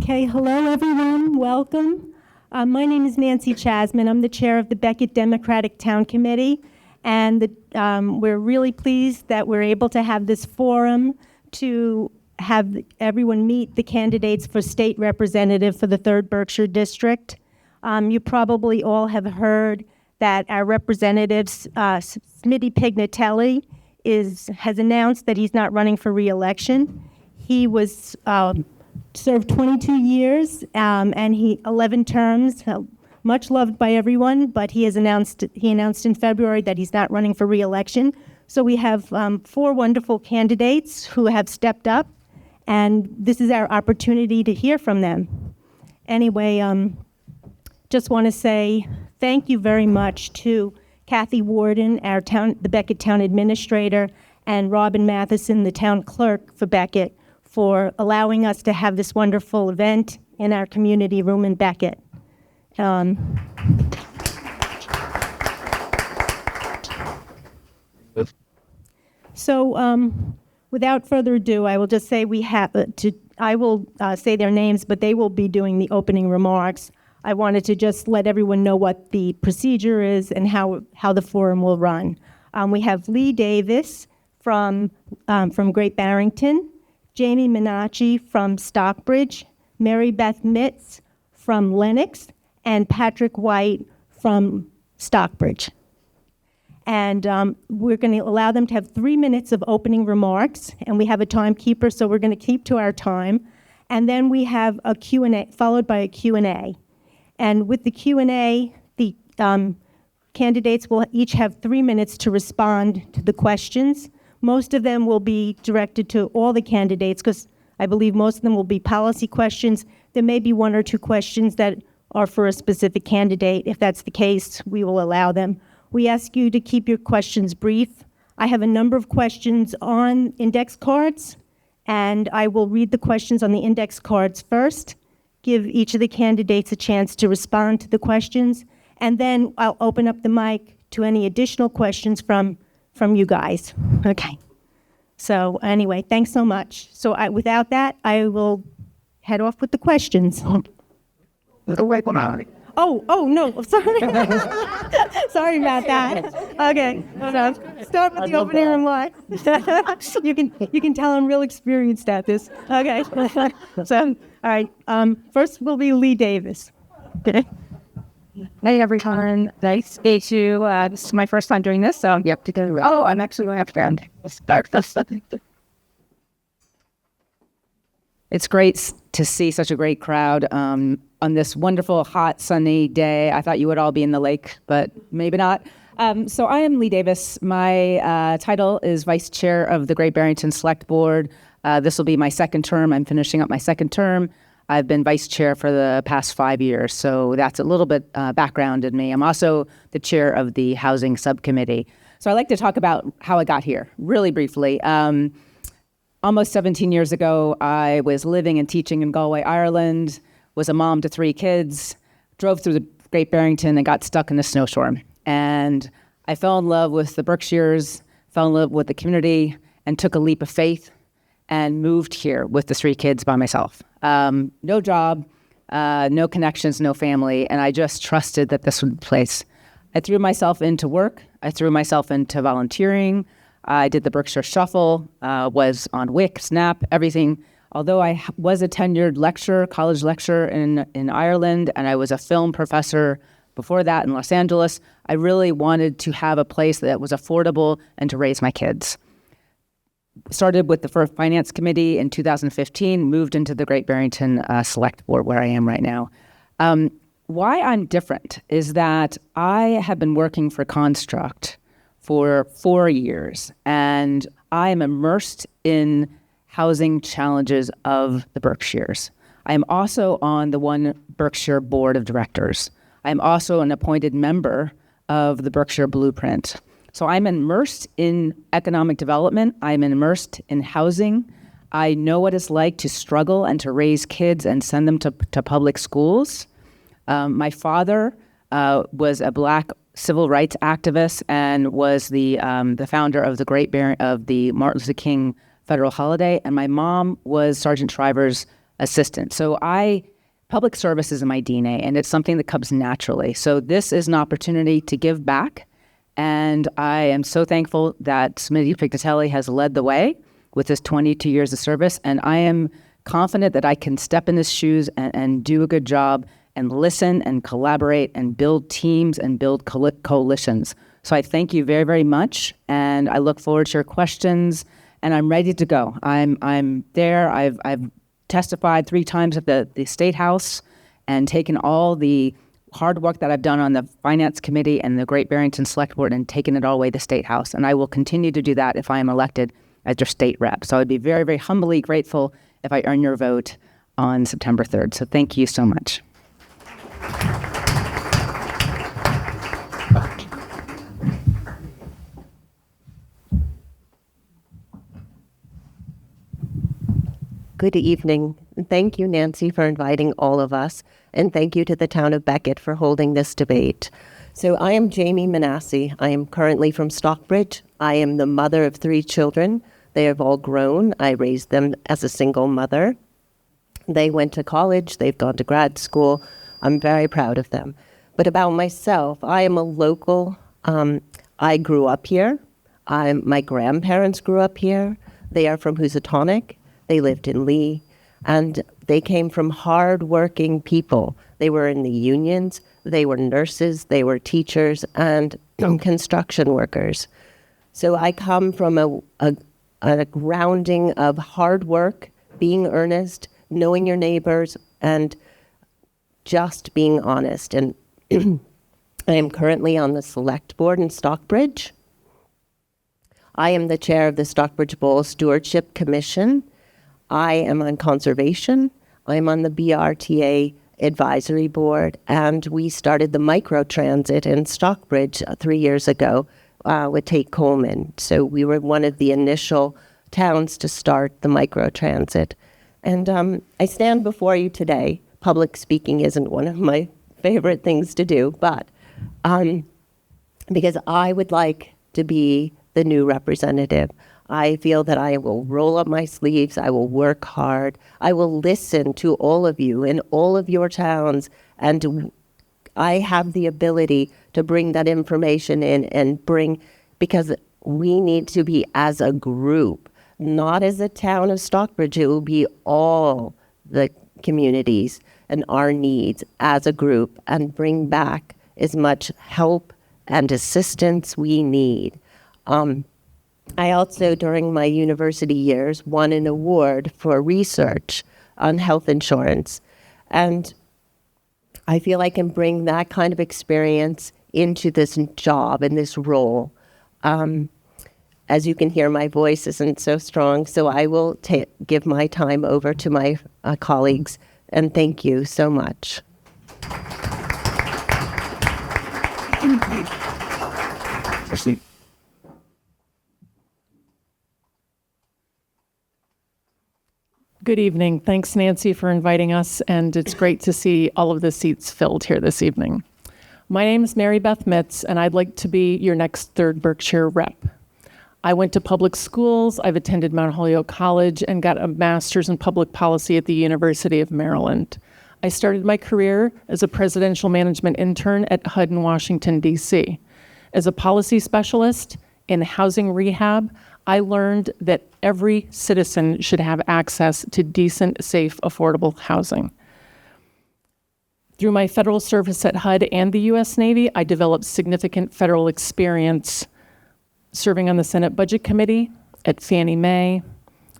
Okay, hello everyone, welcome. My name is Nancy Chasman. I'm the chair of the Becket Democratic Town Committee, and we're really pleased that we're able to have this forum to have everyone meet the candidates for state representative for the 3rd Berkshire District. You probably all have heard that our representative, Smitty Pignatelli, has announced that he's not running for re-election. He was served 22 years and 11 terms, much loved by everyone, but he announced in February that he's not running for re-election. So we have 4 wonderful candidates who have stepped up, and this is our opportunity to hear from them. Anyway, just want to say thank you very much to Kathy Warden, the Becket Town Administrator, and Robin Matheson, the Town Clerk for Becket, for allowing us to have this wonderful event in our community room in Becket. Without further ado, I will just say I will say their names, but they will be doing the opening remarks. I wanted to just let everyone know what the procedure is and how the forum will run. We have Lee Davis from Great Barrington, Jamie Minacci from Stockbridge, Mary Beth Mitz from Lenox, and Patrick White from Stockbridge. And we're going to allow them to have 3 minutes of opening remarks, and we have a timekeeper, so we're going to keep to our time. And then we have a Q&A, followed by a Q&A. And with the Q&A, the candidates will each have 3 minutes to respond to the questions. Most of them will be directed to all the candidates because I believe most of them will be policy questions. There may be 1 or 2 questions that are for a specific candidate. If that's the case, we will allow them. We ask you to keep your questions brief. I have a number of questions on index cards, and I will read the questions on the index cards first, give each of the candidates a chance to respond to the questions, and then I'll open up the mic to any additional questions from you guys. Okay. So anyway, thanks so much. So without that, I will head off with the questions. Oh, no, sorry. Sorry about that. Okay, start with the opening remarks. You can tell I'm real experienced at this. Okay, so, all right, first will be Lee Davis. Okay. Hey everyone, nice to meet you. This is my first time doing this, so you have to go. Oh, I'm actually going to start this. It's great to see such a great crowd on this wonderful, hot, sunny day. I thought you would all be in the lake, but maybe not. So I am Lee Davis. My title is Vice Chair of the Great Barrington Select Board. This will be my 2nd term. I'm finishing up my 2nd term. I've been vice chair for the past 5 years, so that's a little bit background in me. I'm also the chair of the Housing Subcommittee. So I'd like to talk about how I got here, really briefly. Almost 17 years ago, I was living and teaching in Galway, Ireland, was a mom to 3 kids, drove through the Great Barrington and got stuck in a snowstorm. And I fell in love with the Berkshires, fell in love with the community, and took a leap of faith and moved here with the 3 kids by myself. No job, no connections, no family, and I just trusted that this would be the place. I threw myself into work. I threw myself into volunteering. I did the Berkshire Shuffle, was on WIC, SNAP, everything. Although I was a tenured college lecturer in Ireland, and I was a film professor before that in Los Angeles, I really wanted to have a place that was affordable and to raise my kids. Started with the first finance committee in 2015, moved into the Great Barrington Select Board where I am right now. Why I'm different is that I have been working for Construct for 4 years, and I am immersed in housing challenges of the Berkshires. I am also on the One Berkshire Board of Directors. I am also an appointed member of the Berkshire Blueprint. So I'm immersed in economic development. I'm immersed in housing. I know what it's like to struggle and to raise kids and send them to public schools. My father was a Black civil rights activist and was the founder of the Martin Luther King federal holiday. And my mom was Sergeant Shriver's assistant. So public service is in my DNA, and it's something that comes naturally. So this is an opportunity to give back. And I am so thankful that Smitty Picatelli has led the way with his 22 years of service. And I am confident that I can step in his shoes and do a good job and listen and collaborate and build teams and build coalitions. So I thank you very, very much. And I look forward to your questions. And I'm ready to go. I'm there. I've testified 3 times at the State House and taken all the hard work that I've done on the Finance Committee and the Great Barrington Select Board and taken it all the way to the State House. And I will continue to do that if I am elected as your state rep. So I'd be very, very humbly grateful if I earn your vote on September 3rd. So thank you so much. Good evening. Thank you, Nancy, for inviting all of us, and thank you to the town of Becket for holding this debate. So I am Jamie Manassi. I am currently from Stockbridge. I am the mother of 3 children. They have all grown. I raised them as a single mother. They went to college. They've gone to grad school. I'm very proud of them. But about myself, I am a local. I grew up here. My grandparents grew up here. They are from Housatonic. They lived in Lee, and they came from hard-working people. They were in the unions, they were nurses, they were teachers, and construction workers. So I come from a grounding of hard work, being earnest, knowing your neighbors, and just being honest. And I am currently on the select board in Stockbridge. I am the chair of the Stockbridge Bowl Stewardship Commission. I am on conservation. I'm on the BRTA advisory board, and we started the microtransit in Stockbridge 3 years ago with Tate Coleman. So we were one of the initial towns to start the microtransit. And I stand before you today. Public speaking isn't one of my favorite things to do, but because I would like to be the new representative. I feel that I will roll up my sleeves, I will work hard, I will listen to all of you in all of your towns, and I have the ability to bring that information in and because we need to be as a group, not as a town of Stockbridge. It will be all the communities and our needs as a group, and bring back as much help and assistance we need. I also, during my university years, won an award for research on health insurance. And I feel I can bring that kind of experience into this job and this role. As you can hear, my voice isn't so strong, so I will give my time over to my colleagues, and thank you so much. Good evening. Thanks, Nancy, for inviting us, and it's great to see all of the seats filled here this evening. My name is Mary Beth Mitz, and I'd like to be your next 3rd Berkshire rep. I went to public schools, I've attended Mount Holyoke College, and got a master's in public policy at the University of Maryland. I started my career as a presidential management intern at HUD in Washington, D.C. As a policy specialist in housing rehab, I learned that every citizen should have access to decent, safe, affordable housing. Through my federal service at HUD and the U.S. Navy, I developed significant federal experience serving on the Senate Budget Committee, at Fannie Mae,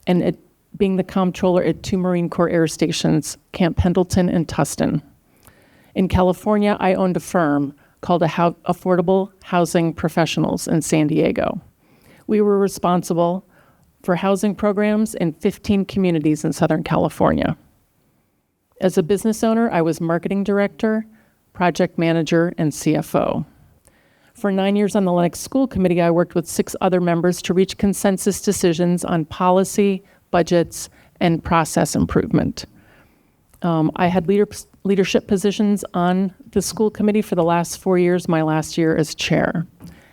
and at being the comptroller at 2 Marine Corps air stations, Camp Pendleton and Tustin. In California, I owned a firm called Affordable Housing Professionals in San Diego. We were responsible for housing programs in 15 communities in Southern California. As a business owner, I was marketing director, project manager, and CFO. For 9 years on the Lennox School Committee, I worked with 6 other members to reach consensus decisions on policy, budgets, and process improvement. I had leadership positions on the school committee for the last 4 years, my last year as chair.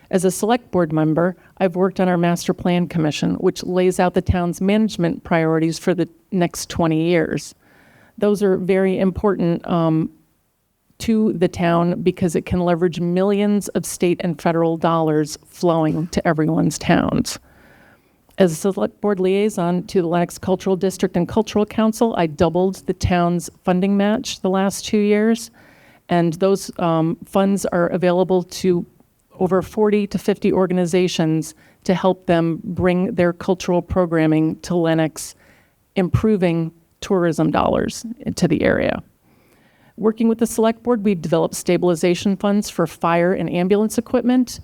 As a select board member, I've worked on our master plan commission, which lays out the town's management priorities for the next 20 years. Those are very important to the town because it can leverage millions of state and federal dollars flowing to everyone's towns. As a select board liaison to the Lenox Cultural District and Cultural Council, I doubled the town's funding match the last 2 years, and those funds are available to over 40 to 50 organizations to help them bring their cultural programming to Lenox, improving tourism dollars to the area. Working with the select board, we've developed stabilization funds for fire and ambulance equipment,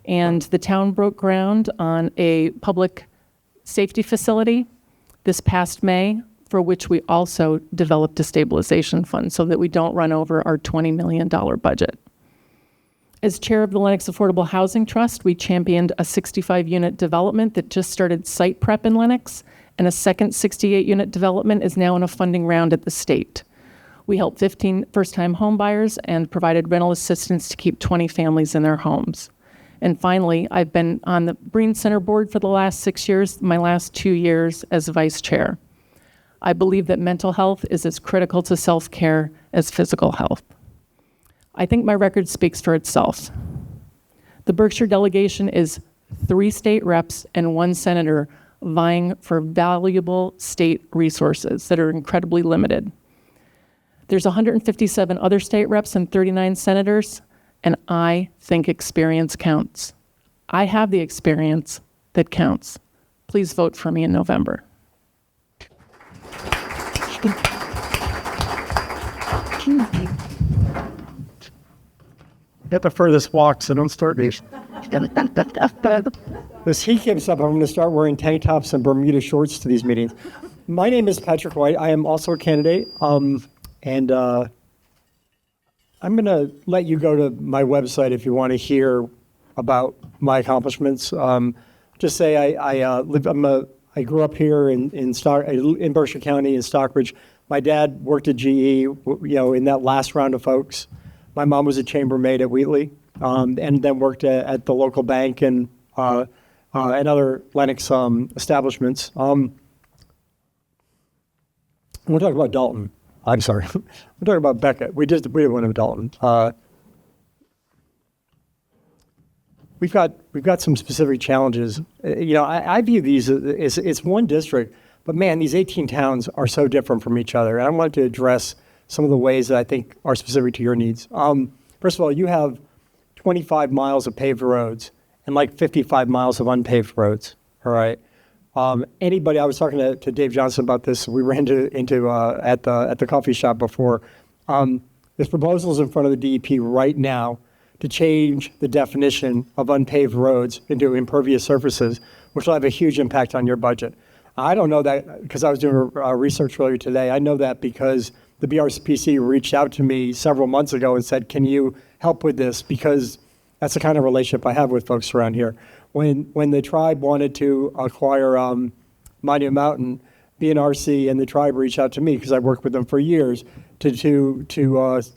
and the town broke ground on a public safety facility this past May, for which we also developed a stabilization fund so that we don't run over our $20 million budget. As chair of the Lenox Affordable Housing Trust, we championed a 65-unit development that just started site prep in Lenox, and a second 68-unit development is now in a funding round at the state. We helped 15 first-time home buyers and provided rental assistance to keep 20 families in their homes. And finally, I've been on the Breen Center board for the last 6 years, my last 2 years as vice chair. I believe that mental health is as critical to self-care as physical health. I think my record speaks for itself. The Berkshire delegation is 3 state reps and 1 senator vying for valuable state resources that are incredibly limited. There's 157 other state reps and 39 senators, and I think experience counts. I have the experience that counts. Please vote for me in November. Get the furthest walk, so don't start me. This heat keeps up. I'm going to start wearing tank tops and Bermuda shorts to these meetings. My name is Patrick White. I am also a candidate, and I'm going to let you go to my website if you want to hear about my accomplishments. Just say I grew up here in Berkshire County in Stockbridge. My dad worked at GE, in that last round of folks. My mom was a chambermaid at Wheatley, and then worked at the local bank and other Lenox establishments. We'll talk about Dalton. I'm sorry. We're talking about Becket. We did one of Dalton. We've got some specific challenges. I view these as it's one district, but man, these 18 towns are so different from each other. And I wanted to address some of the ways that I think are specific to your needs. First of all, you have 25 miles of paved roads and like 55 miles of unpaved roads. All right. Anybody? I was talking to Dave Johnson about this. We ran into at the coffee shop before. There's proposals in front of the DEP right now to change the definition of unpaved roads into impervious surfaces, which will have a huge impact on your budget. I don't know that because I was doing research earlier today. I know that because the BRCPC reached out to me several months ago and said, "Can you help with this?" Because that's the kind of relationship I have with folks around here. When the tribe wanted to acquire Monument Mountain, BNRC and the tribe reached out to me because I worked with them for years to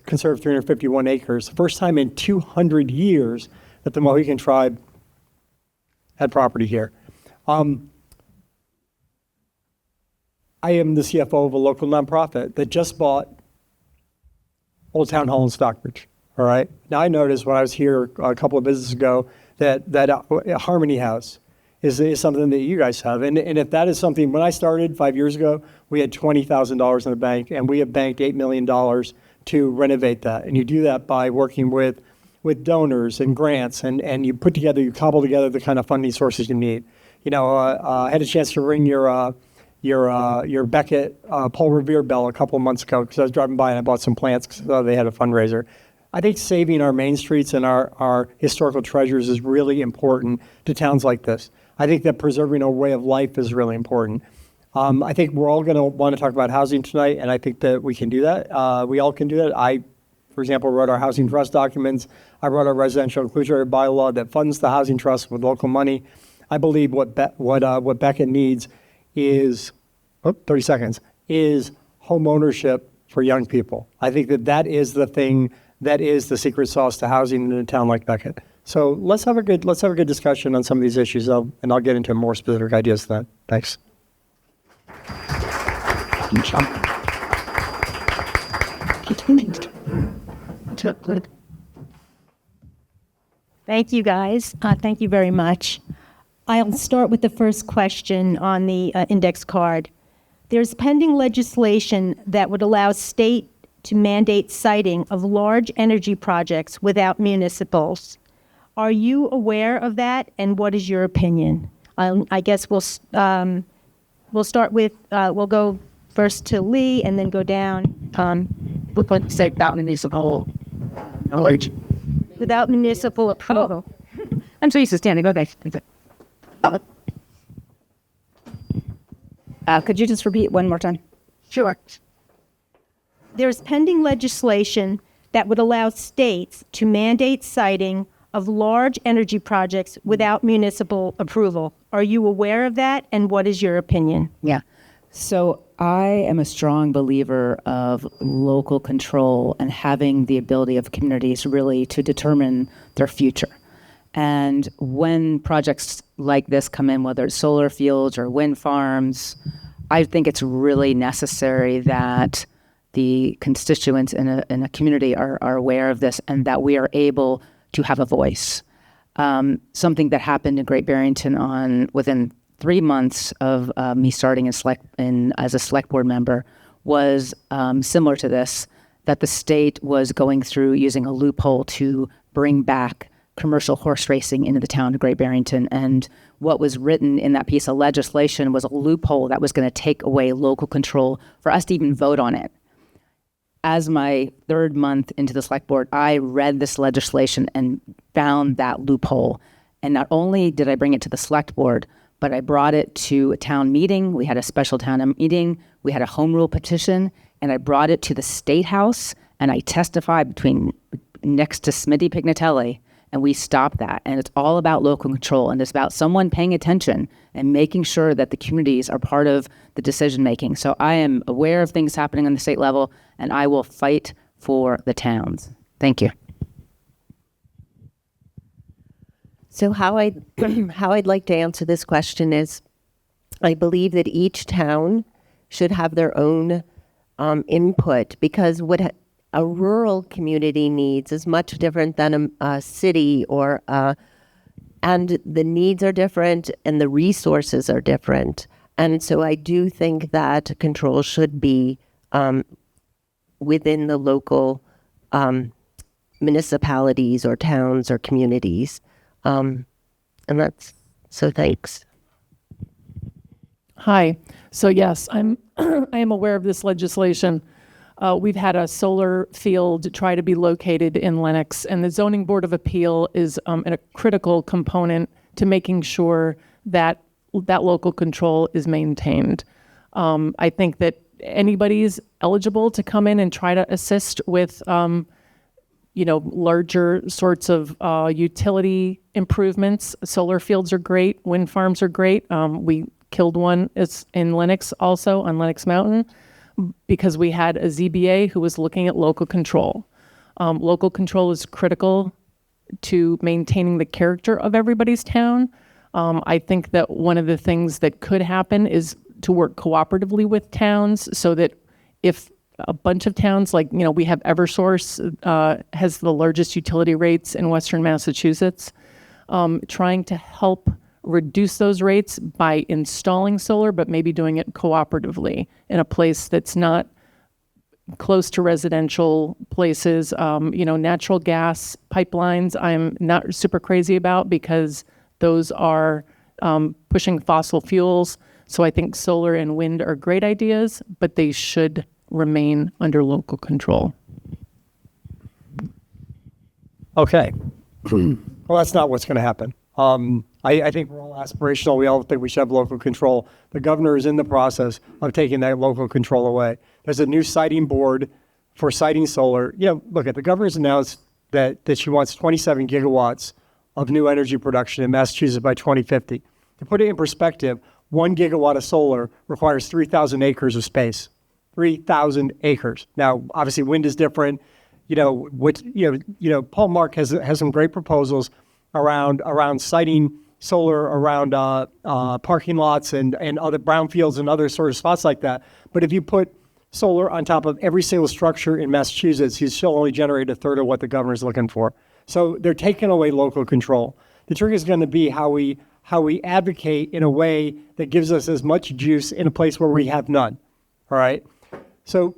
conserve 351 acres. First time in 200 years that the Mohican tribe had property here. I am the CFO of a local nonprofit that just bought Old Town Hall in Stockbridge. All right. Now I noticed when I was here a couple of visits ago that Harmony House is something that you guys have. And if that is something, when I started 5 years ago, we had $20,000 in the bank, and we have banked $8 million to renovate that. And you do that by working with donors and grants, and you cobble together the kind of funding sources you need. I had a chance to ring your Becket Paul Revere bell a couple of months ago because I was driving by and I bought some plants because they had a fundraiser. I think saving our main streets and our historical treasures is really important to towns like this. I think that preserving our way of life is really important. I think we're all going to want to talk about housing tonight, and I think that we can do that. We all can do that. I, for example, wrote our housing trust documents. I wrote our residential inclusionary bylaw that funds the housing trust with local money. I believe what Becket needs is, 30 seconds, is home ownership for young people. I think that is the thing that is the secret sauce to housing in a town like Becket. So let's have a good discussion on some of these issues, and I'll get into more specific ideas then. Thanks. Thank you, guys. Thank you very much. I'll start with the first question on the index card. There's pending legislation that would allow state to mandate siting of large energy projects without municipals. Are you aware of that, and what is your opinion? I guess we'll start with, we'll go first to Lee and then go down. We'll put say down in this whole knowledge. Without municipal approval. I'm so used to standing. Okay. Could you just repeat one more time? Sure. There's pending legislation that would allow states to mandate siting of large energy projects without municipal approval. Are you aware of that, and what is your opinion? Yeah. So I am a strong believer of local control and having the ability of communities really to determine their future. And when projects like this come in, whether it's solar fields or wind farms, I think it's really necessary that the constituents in a community are aware of this and that we are able to have a voice. Something that happened in Great Barrington within 3 months of me starting as a select board member was similar to this, that the state was going through using a loophole to bring back commercial horse racing into the town of Great Barrington. And what was written in that piece of legislation was a loophole that was going to take away local control for us to even vote on it. As my 3rd month into the select board, I read this legislation and found that loophole. And not only did I bring it to the select board, but I brought it to a town meeting. We had a special town meeting. We had a home rule petition, and I brought it to the State House, and I testified next to Smitty Pignatelli, and we stopped that. And it's all about local control, and it's about someone paying attention and making sure that the communities are part of the decision making. So I am aware of things happening on the state level, and I will fight for the towns. Thank you. So how I'd like to answer this question is, I believe that each town should have their own input, because what a rural community needs is much different than a city and the needs are different and the resources are different. And so I do think that control should be within the local municipalities or towns or communities. And that's, so thanks. Hi. So yes, I am aware of this legislation. We've had a solar field try to be located in Lenox, and the Zoning Board of Appeal is a critical component to making sure that that local control is maintained. I think that anybody's eligible to come in and try to assist with larger sorts of utility improvements. Solar fields are great. Wind farms are great. We killed one in Lenox also on Lenox Mountain because we had a ZBA who was looking at local control. Local control is critical to maintaining the character of everybody's town. I think that one of the things that could happen is to work cooperatively with towns so that if a bunch of towns, like, we have Eversource, has the largest utility rates in Western Massachusetts, trying to help reduce those rates by installing solar, but maybe doing it cooperatively in a place that's not close to residential places. Natural gas pipelines, I'm not super crazy about because those are pushing fossil fuels. So I think solar and wind are great ideas, but they should remain under local control. Okay. Well, that's not what's going to happen. I think we're all aspirational. We all think we should have local control. The governor is in the process of taking that local control away. There's a new siting board for siting solar. Look, the governor's announced that she wants 27 gigawatts of new energy production in Massachusetts by 2050. To put it in perspective, 1 gigawatt of solar requires 3,000 acres of space. 3,000 acres. Now, obviously, wind is different. Paul Mark has some great proposals around siting solar around parking lots and other brownfields and other sort of spots like that. But if you put solar on top of every single structure in Massachusetts, you still only generate a third of what the governor's looking for. So they're taking away local control. The trick is going to be how we advocate in a way that gives us as much juice in a place where we have none. All right. So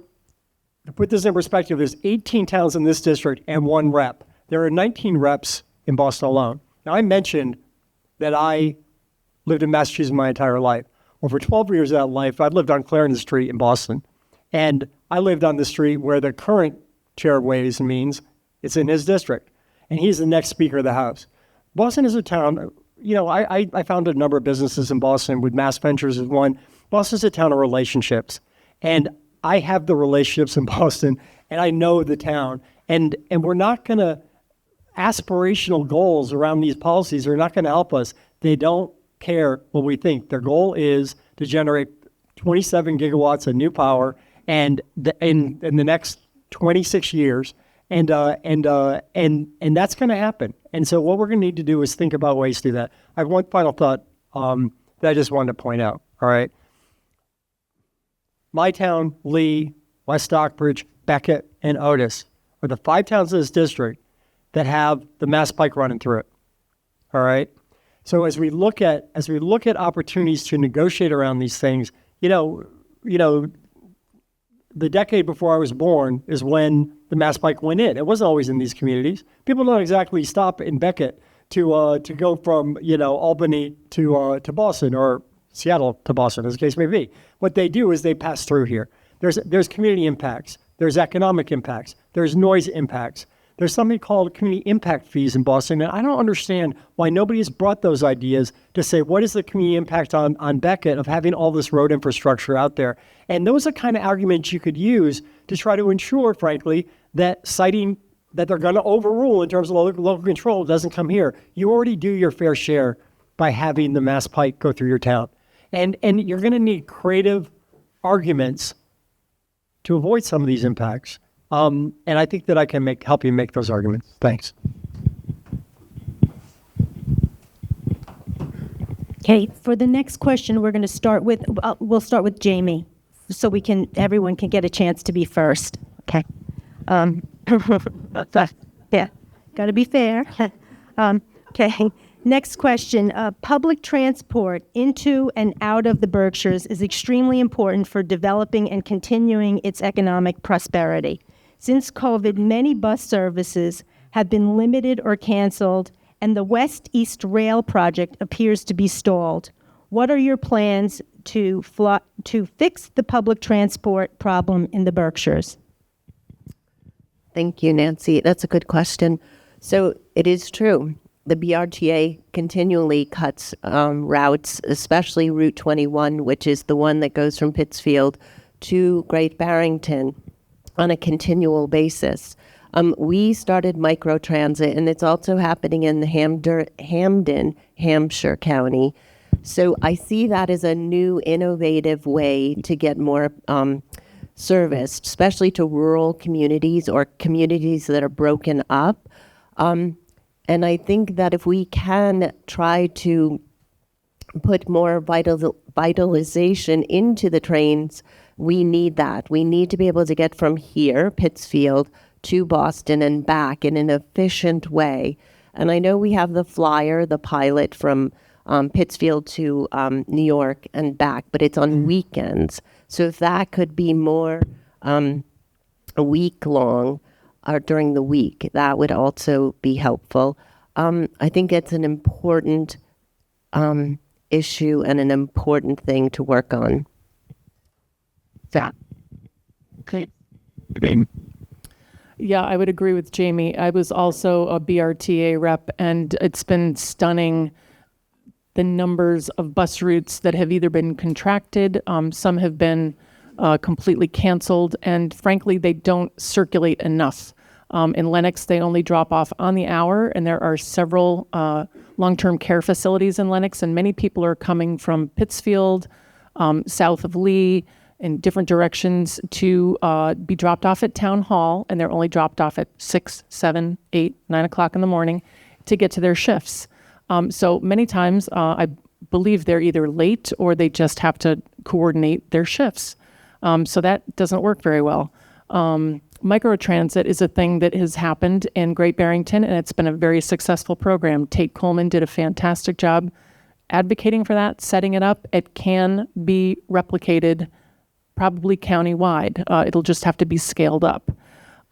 to put this in perspective, there's 18 towns in this district and 1 rep. There are 19 reps in Boston alone. Now, I mentioned that I lived in Massachusetts my entire life. Well, for 12 years of that life, I've lived on Clarendon Street in Boston. And I lived on the street where the current chair of Ways and Means, it's in his district. And he's the next Speaker of the House. Boston is a town, I founded a number of businesses in Boston with Mass Ventures as one. Boston's a town of relationships. And I have the relationships in Boston, and I know the town. And we're not going to, aspirational goals around these policies are not going to help us. They don't care what we think. Their goal is to generate 27 gigawatts of new power and in the next 26 years. And that's going to happen. And so what we're going to need to do is think about ways to do that. I have one final thought that I just wanted to point out. All right. My town, Lee, West Stockbridge, Becket, and Otis are the 5 towns in this district that have the Mass Pike running through it. All right. So as we look at opportunities to negotiate around these things, the decade before I was born is when the Mass Pike went in. It wasn't always in these communities. People don't exactly stop in Becket to go from Albany to Boston or Seattle to Boston, as the case may be. What they do is they pass through here. There's community impacts. There's economic impacts. There's noise impacts. There's something called community impact fees in Boston, and I don't understand why nobody has brought those ideas to say, what is the community impact on Becket of having all this road infrastructure out there? And those are kind of arguments you could use to try to ensure, frankly, that citing that they're going to overrule in terms of local control doesn't come here. You already do your fair share by having the Mass Pike go through your town. And you're going to need creative arguments to avoid some of these impacts. And I think that I can help you make those arguments. Thanks. Okay, for the next question, we'll start with Jamie, so everyone can get a chance to be first. Okay. Yeah, got to be fair. Okay. Next question. Public transport into and out of the Berkshires is extremely important for developing and continuing its economic prosperity. Since COVID, many bus services have been limited or canceled, and the West-East Rail project appears to be stalled. What are your plans to fix the public transport problem in the Berkshires? Thank you, Nancy. That's a good question. So it is true. The BRTA continually cuts routes, especially Route 21, which is the one that goes from Pittsfield to Great Barrington on a continual basis. We started microtransit, and it's also happening in the Hamden, Hampshire County. So I see that as a new, innovative way to get more service, especially to rural communities or communities that are broken up. And I think that if we can try to put more vitalization into the trains, we need that. We need to be able to get from here, Pittsfield, to Boston and back in an efficient way. And I know we have the flyer, the pilot from Pittsfield to New York and back, but it's on weekends. So if that could be more a week long or during the week, that would also be helpful. I think it's an important issue and an important thing to work on. Yeah. Okay. Yeah, I would agree with Jamie. I was also a BRTA rep, and it's been stunning the numbers of bus routes that have either been contracted, some have been completely canceled, and frankly, they don't circulate enough. In Lenox, they only drop off on the hour, and there are several long-term care facilities in Lenox, and many people are coming from Pittsfield, south of Lee, in different directions to be dropped off at Town Hall, and they're only dropped off at 6, 7, 8, 9 o'clock in the morning to get to their shifts. So many times, I believe they're either late or they just have to coordinate their shifts. So that doesn't work very well. Microtransit is a thing that has happened in Great Barrington, and it's been a very successful program. Tate Coleman did a fantastic job advocating for that, setting it up. It can be replicated probably countywide. It'll just have to be scaled up.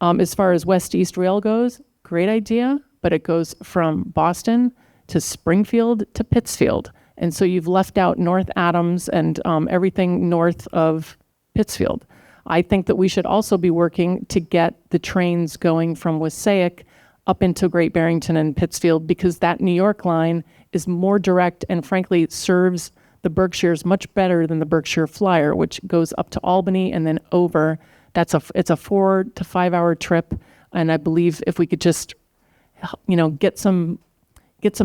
As far as West-East Rail goes, great idea, but it goes from Boston to Springfield to Pittsfield. And so you've left out North Adams and everything north of Pittsfield. I think that we should also be working to get the trains going from Wassaic up into Great Barrington and Pittsfield, because that New York line is more direct and frankly serves the Berkshires much better than the Berkshire Flyer, which goes up to Albany and then over. It's a 4 to 5 hour trip. And I believe if we could just, get some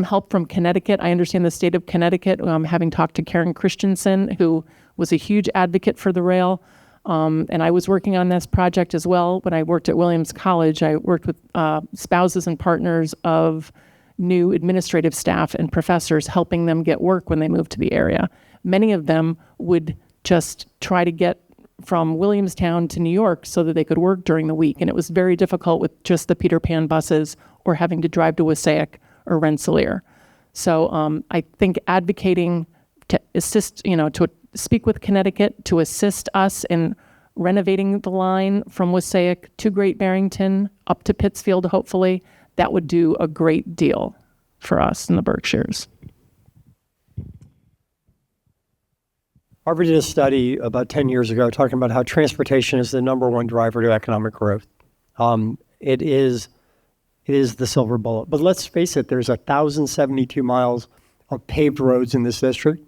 help from Connecticut. I understand the state of Connecticut, having talked to Karen Christensen, who was a huge advocate for the rail. And I was working on this project as well. When I worked at Williams College, I worked with spouses and partners of new administrative staff and professors, helping them get work when they moved to the area. Many of them would just try to get from Williamstown to New York so that they could work during the week. And it was very difficult with just the Peter Pan buses or having to drive to Wassaic or Rensselaer. So I think advocating to assist, to speak with Connecticut to assist us in renovating the line from Wassaic to Great Barrington up to Pittsfield, hopefully, that would do a great deal for us in the Berkshires. Harvard did a study about 10 years ago talking about how transportation is the number one driver to economic growth. It is the silver bullet. But let's face it, there's 1,072 miles of paved roads in this district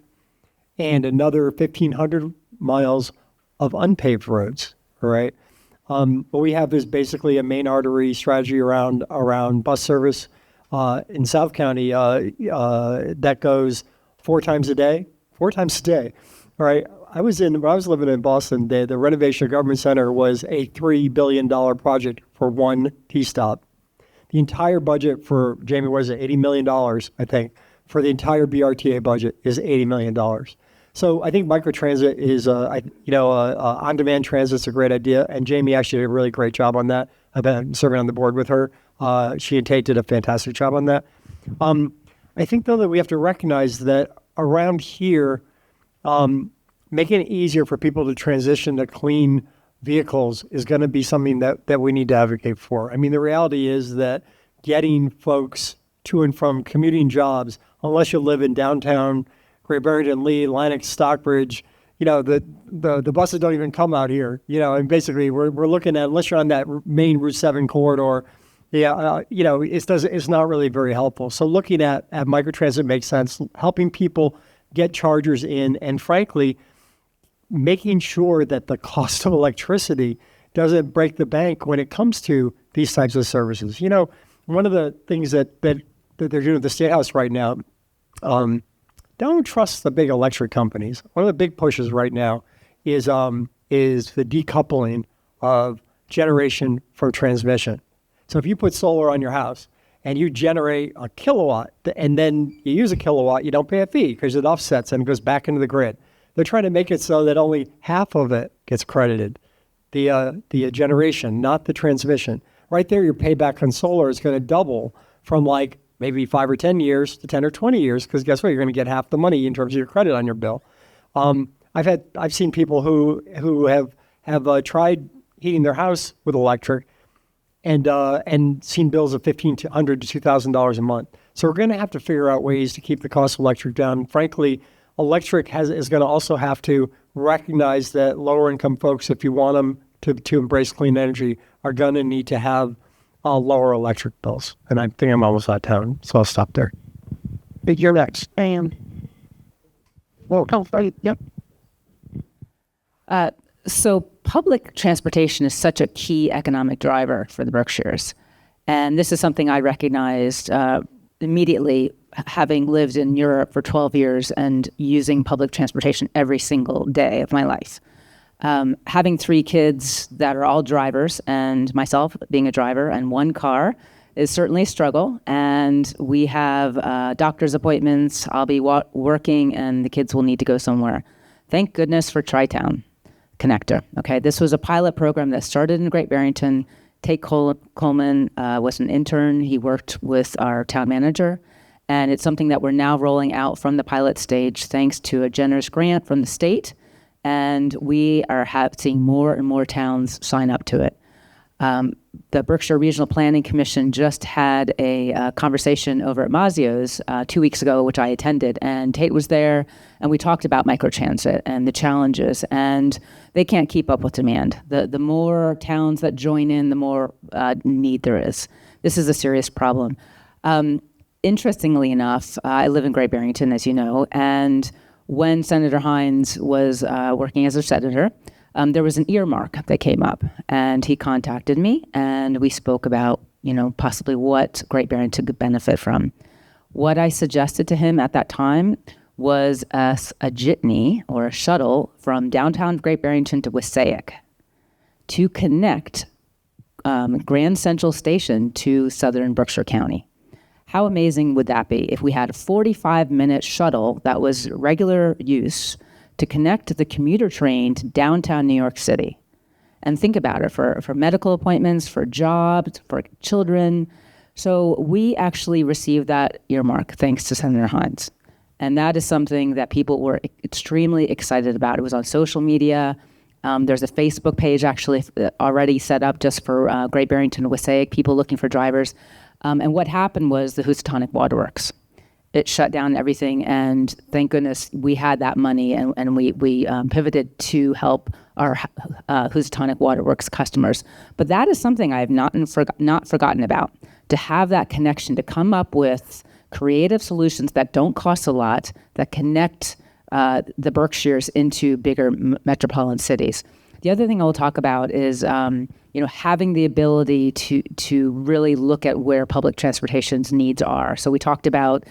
and another 1,500 miles of unpaved roads, all right? What we have is basically a main artery strategy around bus service in South County that goes 4 times a day. All right. When I was living in Boston, the renovation of Government Center was a $3 billion project for one T-stop. The entire budget for, Jamie, was it $80 million, I think, for the entire BRTA budget is $80 million. So I think microtransit is, on-demand transit is a great idea. And Jamie actually did a really great job on that. I've been serving on the board with her. She and Tate did a fantastic job on that. I think, though, that we have to recognize that around here, making it easier for people to transition to clean vehicles is going to be something that we need to advocate for. I mean, the reality is that getting folks to and from commuting jobs, unless you live in downtown Great Barrington, Lee, Lennox, Stockbridge, the buses don't even come out here. And basically we're looking at, unless you're on that main Route 7 corridor, it's not really very helpful. So looking at microtransit makes sense, helping people get chargers in, and frankly, making sure that the cost of electricity doesn't break the bank when it comes to these types of services. One of the things that they're doing at the State House right now, don't trust the big electric companies. One of the big pushes right now is the decoupling of generation from transmission. So if you put solar on your house and you generate a kilowatt and then you use a kilowatt, you don't pay a fee because it offsets and goes back into the grid. They're trying to make it so that only half of it gets credited, the generation, not the transmission. Right there, your payback on solar is going to double from like maybe 5 or 10 years to 10 or 20 years, because guess what? You're going to get half the money in terms of your credit on your bill. I've seen people who have tried heating their house with electric and seen bills of $1,500 to $2,000 a month. So we're going to have to figure out ways to keep the cost of electric down. Frankly, electric is going to also have to recognize that lower income folks, if you want them to embrace clean energy, are going to need to have lower electric bills. And I think I'm almost out of town, so I'll stop there. Big, you're next. Yep. So public transportation is such a key economic driver for the Berkshires. And this is something I recognized immediately, having lived in Europe for 12 years and using public transportation every single day of my life. Having 3 kids that are all drivers, and myself being a driver, and 1 car is certainly a struggle. And we have doctor's appointments. I'll be working, and the kids will need to go somewhere. Thank goodness for Tri-Town. connector. Okay, this was a pilot program that started in Great Barrington. Tate Coleman was an intern. He worked with our town manager, and it's something that we're now rolling out from the pilot stage thanks to a generous grant from the state, and we are seeing more and more towns sign up to it. The Berkshire Regional Planning Commission just had a conversation over at Mazzio's 2 weeks ago, which I attended, and Tate was there, and we talked about microtransit and the challenges, and they can't keep up with demand. The more towns that join in, the more need there is. This is a serious problem. Interestingly enough, I live in Great Barrington, as you know, and when Senator Hines was working as a senator, there was an earmark that came up, and he contacted me, and we spoke about, possibly what Great Barrington could benefit from. What I suggested to him at that time was a jitney or a shuttle from downtown Great Barrington to Wassaic to connect Grand Central Station to southern Berkshire County. How amazing would that be if we had a 45-minute shuttle that was regular use to connect the commuter train to downtown New York City? And think about it, for medical appointments, for jobs, for children. So we actually received that earmark thanks to Senator Hines. And that is something that people were extremely excited about. It was on social media. There's a Facebook page actually already set up just for Great Barrington and Wassaic, people looking for drivers. And what happened was the Housatonic Waterworks. It shut down everything, and thank goodness we had that money, and we pivoted to help our Housatonic Waterworks customers. But that is something I have not forgotten about, to have that connection, to come up with creative solutions that don't cost a lot, that connect the Berkshires into bigger metropolitan cities. The other thing I'll talk about is having the ability to really look at where public transportation's needs are. So we talked about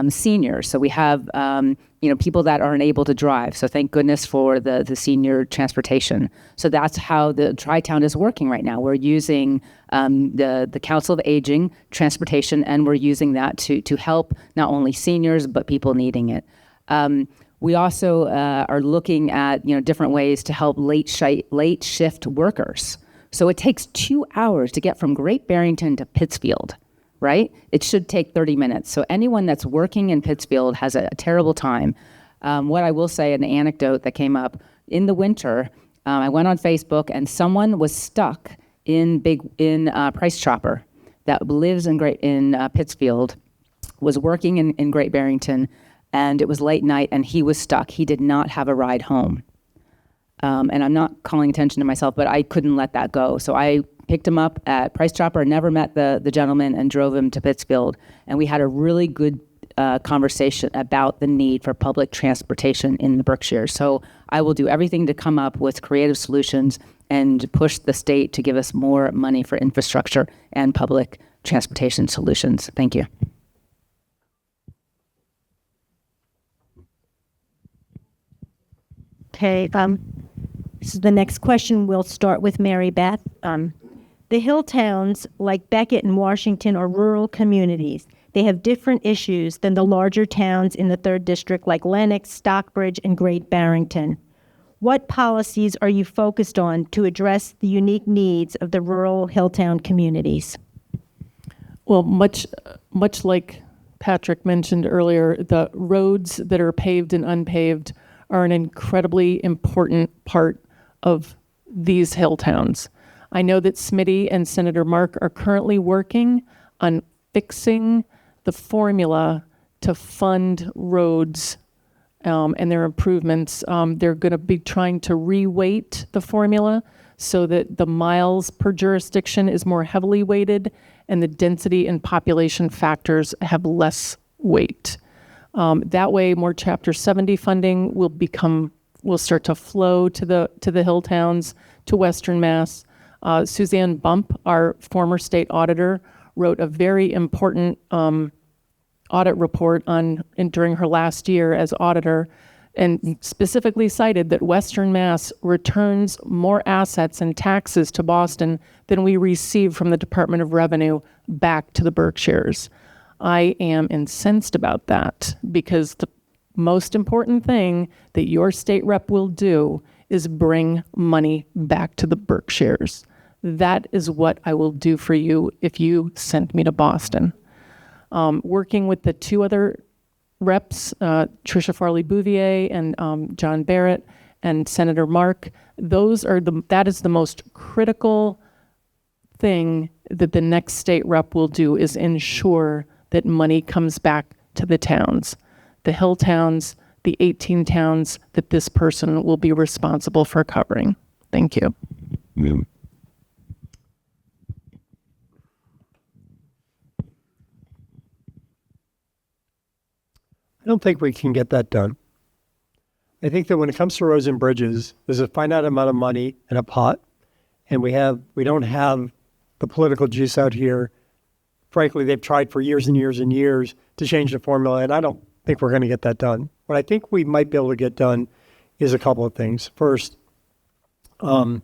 seniors. So we have people that aren't able to drive. So thank goodness for the senior transportation. So that's how the Tri-Town is working right now. We're using the Council of Aging transportation, and we're using that to help not only seniors but people needing it. We also are looking at different ways to help late shift workers. So it takes 2 hours to get from Great Barrington to Pittsfield, right? It should take 30 minutes. So anyone that's working in Pittsfield has a terrible time. What I will say, an anecdote that came up in the winter, I went on Facebook and someone was stuck in Price Chopper that lives in Pittsfield, was working in Great Barrington, and it was late night and he was stuck. He did not have a ride home. And I'm not calling attention to myself, but I couldn't let that go. So I picked him up at Price Chopper, never met the gentleman, and drove him to Pittsfield. And we had a really good conversation about the need for public transportation in the Berkshires. So I will do everything to come up with creative solutions and push the state to give us more money for infrastructure and public transportation solutions. Thank you. Okay, this is the next question. We'll start with Mary Beth. The hill towns like Becket and Washington are rural communities. They have different issues than the larger towns in the 3rd District like Lenox, Stockbridge, and Great Barrington. What policies are you focused on to address the unique needs of the rural Hilltown communities? Well, much like Patrick mentioned earlier, the roads that are paved and unpaved are an incredibly important part of these hill towns. I know that Smitty and Senator Mark are currently working on fixing the formula to fund roads and their improvements. They're going to be trying to reweight the formula so that the miles per jurisdiction is more heavily weighted and the density and population factors have less weight. That way, more Chapter 70 funding will start to flow to the hill towns, to Western Mass. Suzanne Bump, our former state auditor, wrote a very important audit report during her last year as auditor, and specifically cited that Western Mass returns more assets and taxes to Boston than we receive from the Department of Revenue back to the Berkshires. I am incensed about that because the most important thing that your state rep will do is bring money back to the Berkshires. That is what I will do for you if you send me to Boston. Working with the two other reps, Tricia Farley Bouvier and John Barrett and Senator Mark, that is the most critical thing that the next state rep will do, is ensure that money comes back to the towns, the hill towns, the 18 towns that this person will be responsible for covering. Thank you. I don't think we can get that done. I think that when it comes to roads and bridges, there's a finite amount of money in a pot, and we don't have the political juice out here. Frankly, they've tried for years and years and years to change the formula, and I don't think we're going to get that done. What I think we might be able to get done is a couple of things. First, I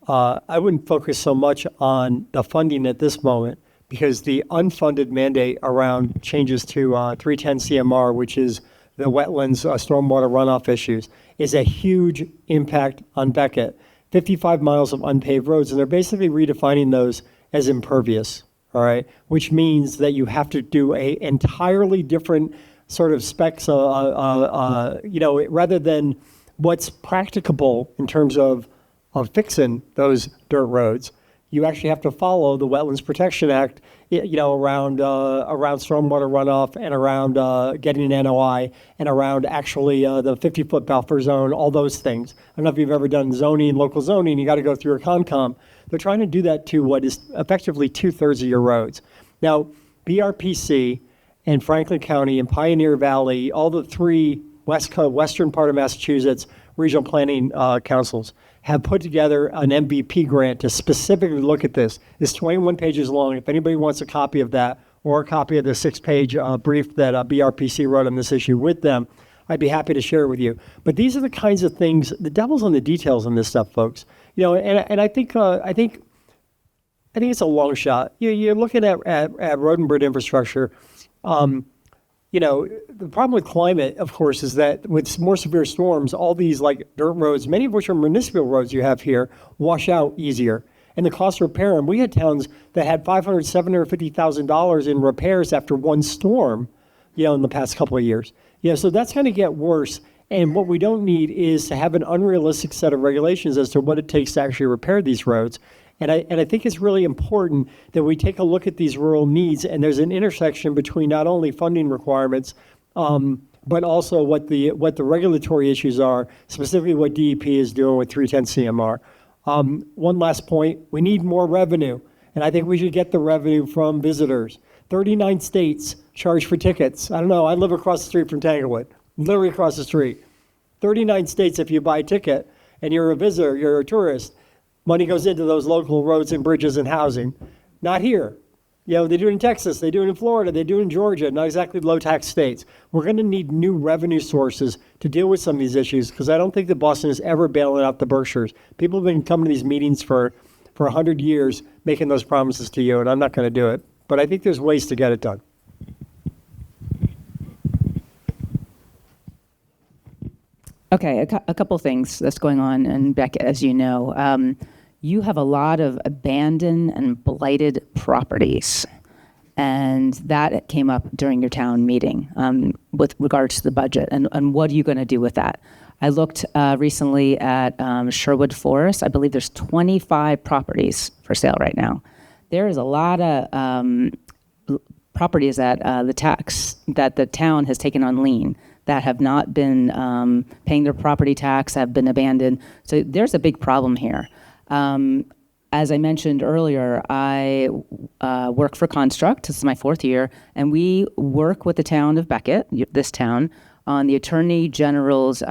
wouldn't focus so much on the funding at this moment, because the unfunded mandate around changes to 310 CMR, which is the wetlands, stormwater runoff issues, is a huge impact on Becket. 55 miles of unpaved roads, and they're basically redefining those as impervious, all right? Which means that you have to do a entirely different sort of specs, rather than what's practicable in terms of fixing those dirt roads. You actually have to follow the Wetlands Protection Act, around stormwater runoff and around getting an NOI and around actually the 50-foot buffer zone, all those things. I don't know if you've ever done zoning, local zoning, you got to go through a Concom. They're trying to do that to what is effectively 2/3 of your roads. Now, BRPC and Franklin County and Pioneer Valley, all the three western part of Massachusetts regional planning councils have put together an MVP grant to specifically look at this. It's 21 pages long. If anybody wants a copy of that or a copy of the 6-page brief that BRPC wrote on this issue with them, I'd be happy to share it with you. But these are the kinds of things, the devil's on the details on this stuff, folks. And I think it's a long shot. You're looking at road and bridge infrastructure. The problem with climate, of course, is that with more severe storms, all these like dirt roads, many of which are municipal roads you have here, wash out easier. And the cost to repair them, we had towns that had $500,000, $750,000 in repairs after one storm, in the past couple of years. So that's going to get worse. And what we don't need is to have an unrealistic set of regulations as to what it takes to actually repair these roads. And I think it's really important that we take a look at these rural needs, and there's an intersection between not only funding requirements, but also what the regulatory issues are, specifically what DEP is doing with 310 CMR. One last point, we need more revenue, and I think we should get the revenue from visitors. 39 states charge for tickets. I don't know, I live across the street from Tanglewood, literally across the street. 39 states, if you buy a ticket and you're a visitor, you're a tourist, money goes into those local roads and bridges and housing. Not here. They do it in Texas, they do it in Florida, they do it in Georgia, not exactly low-tax states. We're going to need new revenue sources to deal with some of these issues, because I don't think that Boston is ever bailing out the Berkshires. People have been coming to these meetings for 100 years making those promises to you, and I'm not going to do it. But I think there's ways to get it done. Okay, a couple things that's going on in Becket, as you know. You have a lot of abandoned and blighted properties, and that came up during your town meeting with regards to the budget, and what are you going to do with that? I looked recently at Sherwood Forest. I believe there's 25 properties for sale right now. There is a lot of properties that the town has taken on lien that have not been paying their property tax, have been abandoned. So there's a big problem here. As I mentioned earlier, I work for Construct. This is my 4th year, and we work with the town of Becket, this town, on the Attorney General's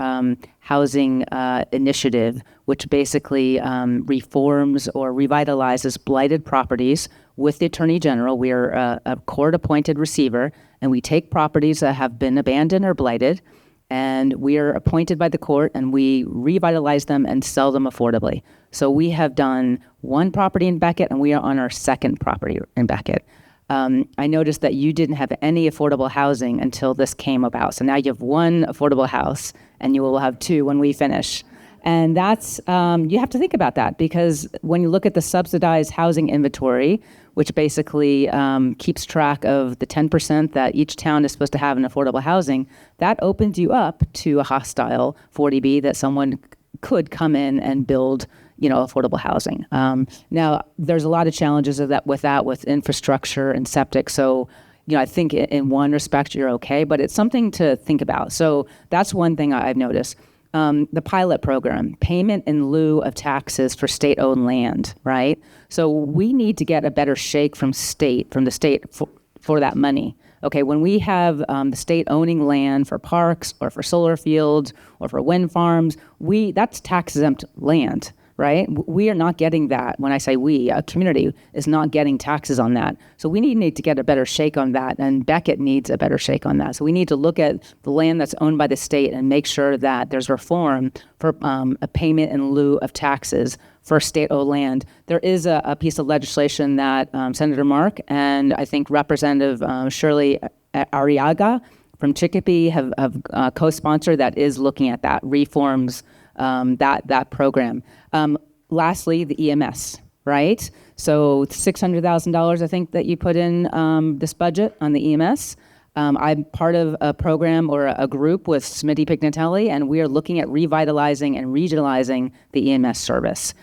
housing initiative, which basically reforms or revitalizes blighted properties with the Attorney General. We are a court-appointed receiver, and we take properties that have been abandoned or blighted, and we are appointed by the court, and we revitalize them and sell them affordably. So we have done one property in Becket, and we are on our 2nd property in Becket. I noticed that you didn't have any affordable housing until this came about. So now you have one affordable house, and you will have 2 when we finish. And that's, you have to think about that, because when you look at the subsidized housing inventory, which basically keeps track of the 10% that each town is supposed to have in affordable housing, that opens you up to a hostile 40B that someone could come in and build, affordable housing. Now, there's a lot of challenges with infrastructure and septic. So, I think in one respect you're okay, but it's something to think about. So that's one thing I've noticed. The pilot program, payment in lieu of taxes for state-owned land, right? So we need to get a better shake from the state for that money. Okay, when we have the state owning land for parks or for solar fields or for wind farms, that's tax-exempt land, right? We are not getting that. When I say we, a community is not getting taxes on that. So we need to get a better shake on that, and Becket needs a better shake on that. So we need to look at the land that's owned by the state and make sure that there's reform for a payment in lieu of taxes for state-owned land. There is a piece of legislation that Senator Mark and I think Representative Shirley Arriaga from Chicopee have co-sponsored that is looking at that, reforms that program. Lastly, the EMS, right? So $600,000, I think, that you put in this budget on the EMS. I'm part of a program or a group with Smitty Pignatelli, and we are looking at revitalizing and regionalizing the EMS service.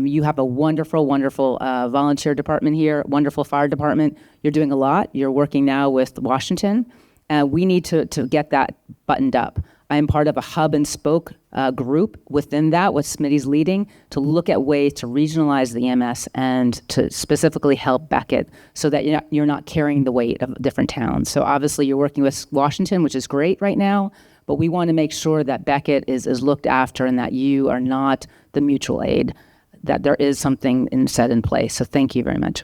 You have a wonderful, wonderful volunteer department here, wonderful fire department. You're doing a lot. You're working now with Washington. We need to get that buttoned up. I am part of a hub and spoke group within that, with Smitty's leading, to look at ways to regionalize the EMS and to specifically help Becket so that you're not carrying the weight of different towns. So obviously you're working with Washington, which is great right now, but we want to make sure that Becket is looked after and that you are not the mutual aid, that there is something set in place. So thank you very much.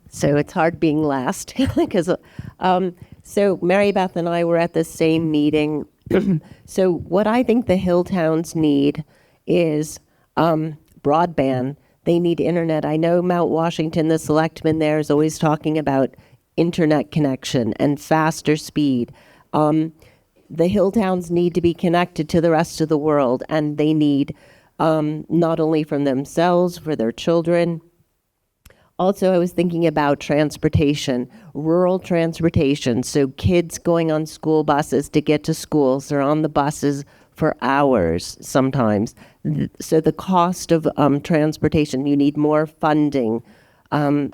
So it's hard being last because so Mary Beth and I were at the same meeting. So what I think the hill towns need is broadband. They need internet. I know Mount Washington, the selectman there, is always talking about internet connection and faster speed. The hill towns need to be connected to the rest of the world, and they need not only from themselves, for their children. Also, I was thinking about transportation, rural transportation. So kids going on school buses to get to schools, they're on the buses for hours sometimes. So the cost of transportation, you need more funding. And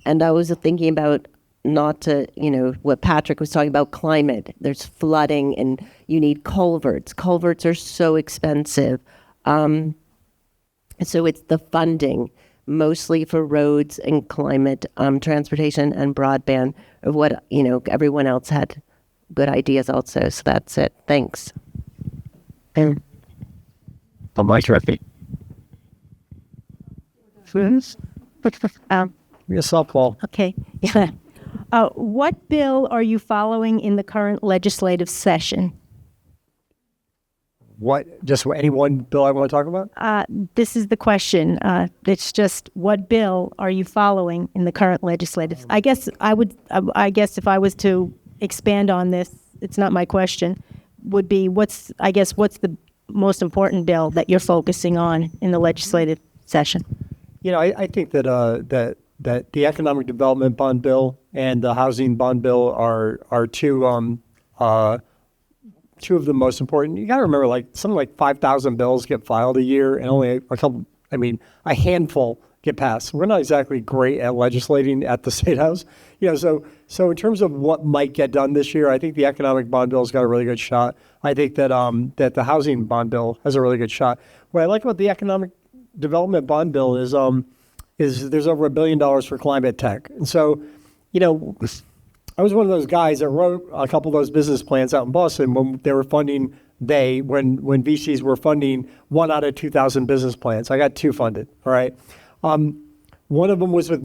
I was thinking about what Patrick was talking about, climate. There's flooding and you need culverts. Culverts are so expensive. So it's the funding, mostly for roads and climate, transportation and broadband, of what, everyone else had good ideas also. So that's it. Thanks. On my traffic. Be a softball. Okay. What bill are you following in the current legislative session? Just any one bill I want to talk about? This is the question. It's just, what bill are you following in the current legislative? I guess if I was to expand on this, it's not my question, would be what's the most important bill that you're focusing on in the legislative session? I think that the economic development bond bill and the housing bond bill are two of the most important. You got to remember, something like 5,000 bills get filed a year, and only a handful get passed. We're not exactly great at legislating at the State House. So in terms of what might get done this year, I think the economic bond bill's got a really good shot. I think that the housing bond bill has a really good shot. What I like about the economic development bond bill is there's over $1 billion for climate tech. And so, I was one of those guys that wrote a couple of those business plans out in Boston when they were funding, when VCs were funding 1 out of 2,000 business plans. I got 2 funded, all right? One of them was with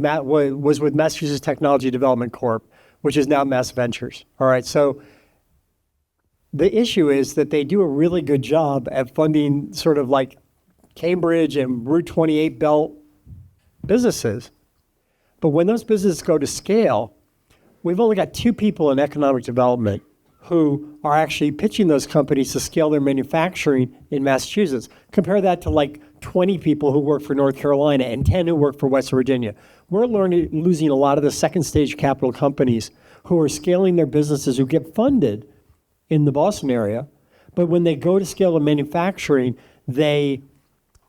Massachusetts Technology Development Corp., which is now Mass Ventures, all right? So the issue is that they do a really good job at funding sort of like Cambridge and Route 28 belt businesses. But when those businesses go to scale, we've only got 2 people in economic development who are actually pitching those companies to scale their manufacturing in Massachusetts. Compare that to like 20 people who work for North Carolina and 10 who work for West Virginia. We're losing a lot of the second stage capital companies who are scaling their businesses, who get funded in the Boston area, but when they go to scale the manufacturing, they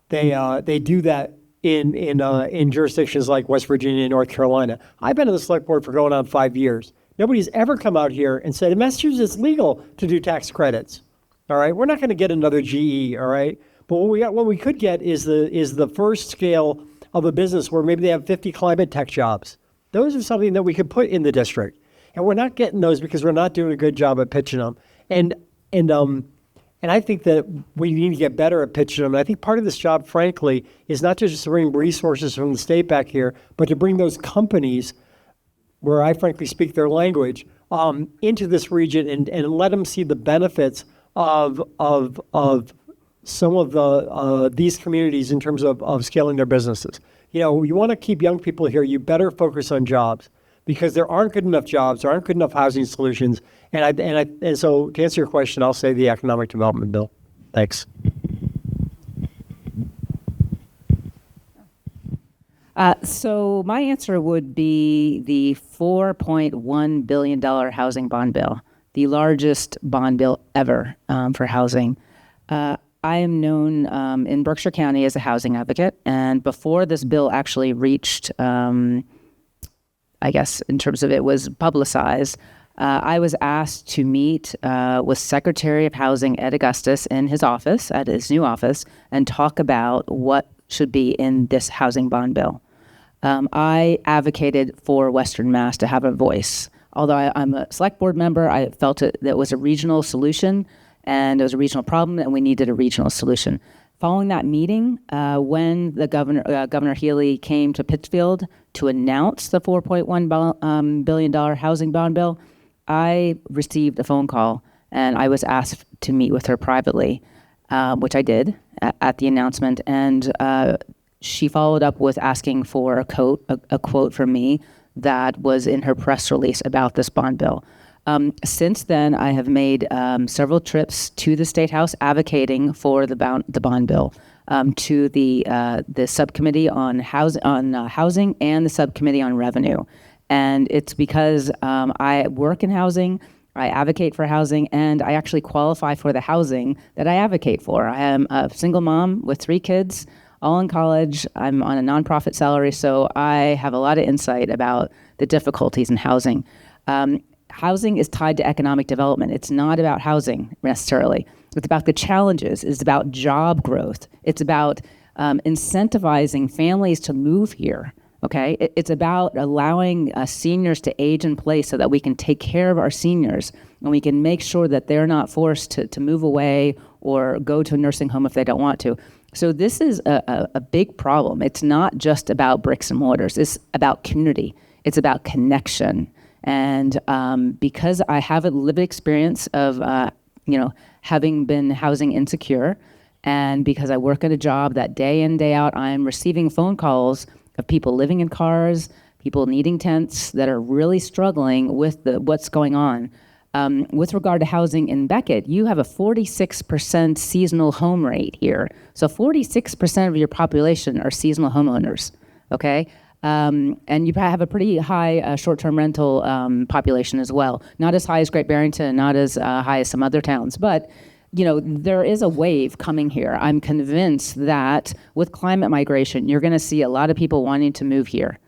do that in jurisdictions like West Virginia and North Carolina. I've been on the select board for going on 5 years. Nobody's ever come out here and said, in Massachusetts, it's legal to do tax credits. All right, we're not going to get another GE. All right, but what we could get is the first scale of a business where maybe they have 50 climate tech jobs. Those are something that we could put in the district, and we're not getting those because we're not doing a good job at pitching them. And I think that we need to get better at pitching them. And I think part of this job, frankly, is not just to bring resources from the state back here, but to bring those companies, where I frankly speak their language, into this region and let them see the benefits of some of these communities in terms of scaling their businesses. You know, you want to keep young people here, you better focus on jobs, because there aren't good enough jobs, there aren't good enough housing solutions. And so to answer your question, I'll say the economic development bill. Thanks. So my answer would be the $4.1 billion housing bond bill, the largest bond bill ever for housing. I am known in Berkshire County as a housing advocate, and before this bill actually reached, I guess in terms of it was publicized, I was asked to meet with Secretary of Housing Ed Augustus in his office, at his new office, and talk about what should be in this housing bond bill. I advocated for Western Mass to have a voice. Although I'm a select board member, I felt that was a regional solution, and it was a regional problem, and we needed a regional solution. Following that meeting, when the Governor Healy came to Pittsfield to announce the $4.1 billion housing bond bill, I received a phone call, and I was asked to meet with her privately, which I did at the announcement. And she followed up with asking for a quote from me that was in her press release about this bond bill. Since then, I have made several trips to the State House advocating for the bond bill, to the subcommittee on housing and the subcommittee on revenue. And it's because I work in housing, I advocate for housing, and I actually qualify for the housing that I advocate for. I am a single mom with 3 kids, all in college. I'm on a nonprofit salary, so I have a lot of insight about the difficulties in housing. Housing is tied to economic development. It's not about housing necessarily. It's about the challenges. It's about job growth. It's about incentivizing families to move here. Okay, it's about allowing seniors to age in place so that we can take care of our seniors and we can make sure that they're not forced to move away or go to a nursing home if they don't want to. So this is a big problem. It's not just about bricks and mortars. It's about community. It's about connection. And because I have a lived experience of, having been housing insecure, and because I work at a job that day in, day out, I'm receiving phone calls of people living in cars, people needing tents that are really struggling with what's going on. With regard to housing in Becket, you have a 46% seasonal home rate here. So 46% of your population are seasonal homeowners, okay? And you have a pretty high short-term rental population as well. Not as high as Great Barrington, not as high as some other towns, but there is a wave coming here. I'm convinced that with climate migration, you're going to see a lot of people wanting to move here.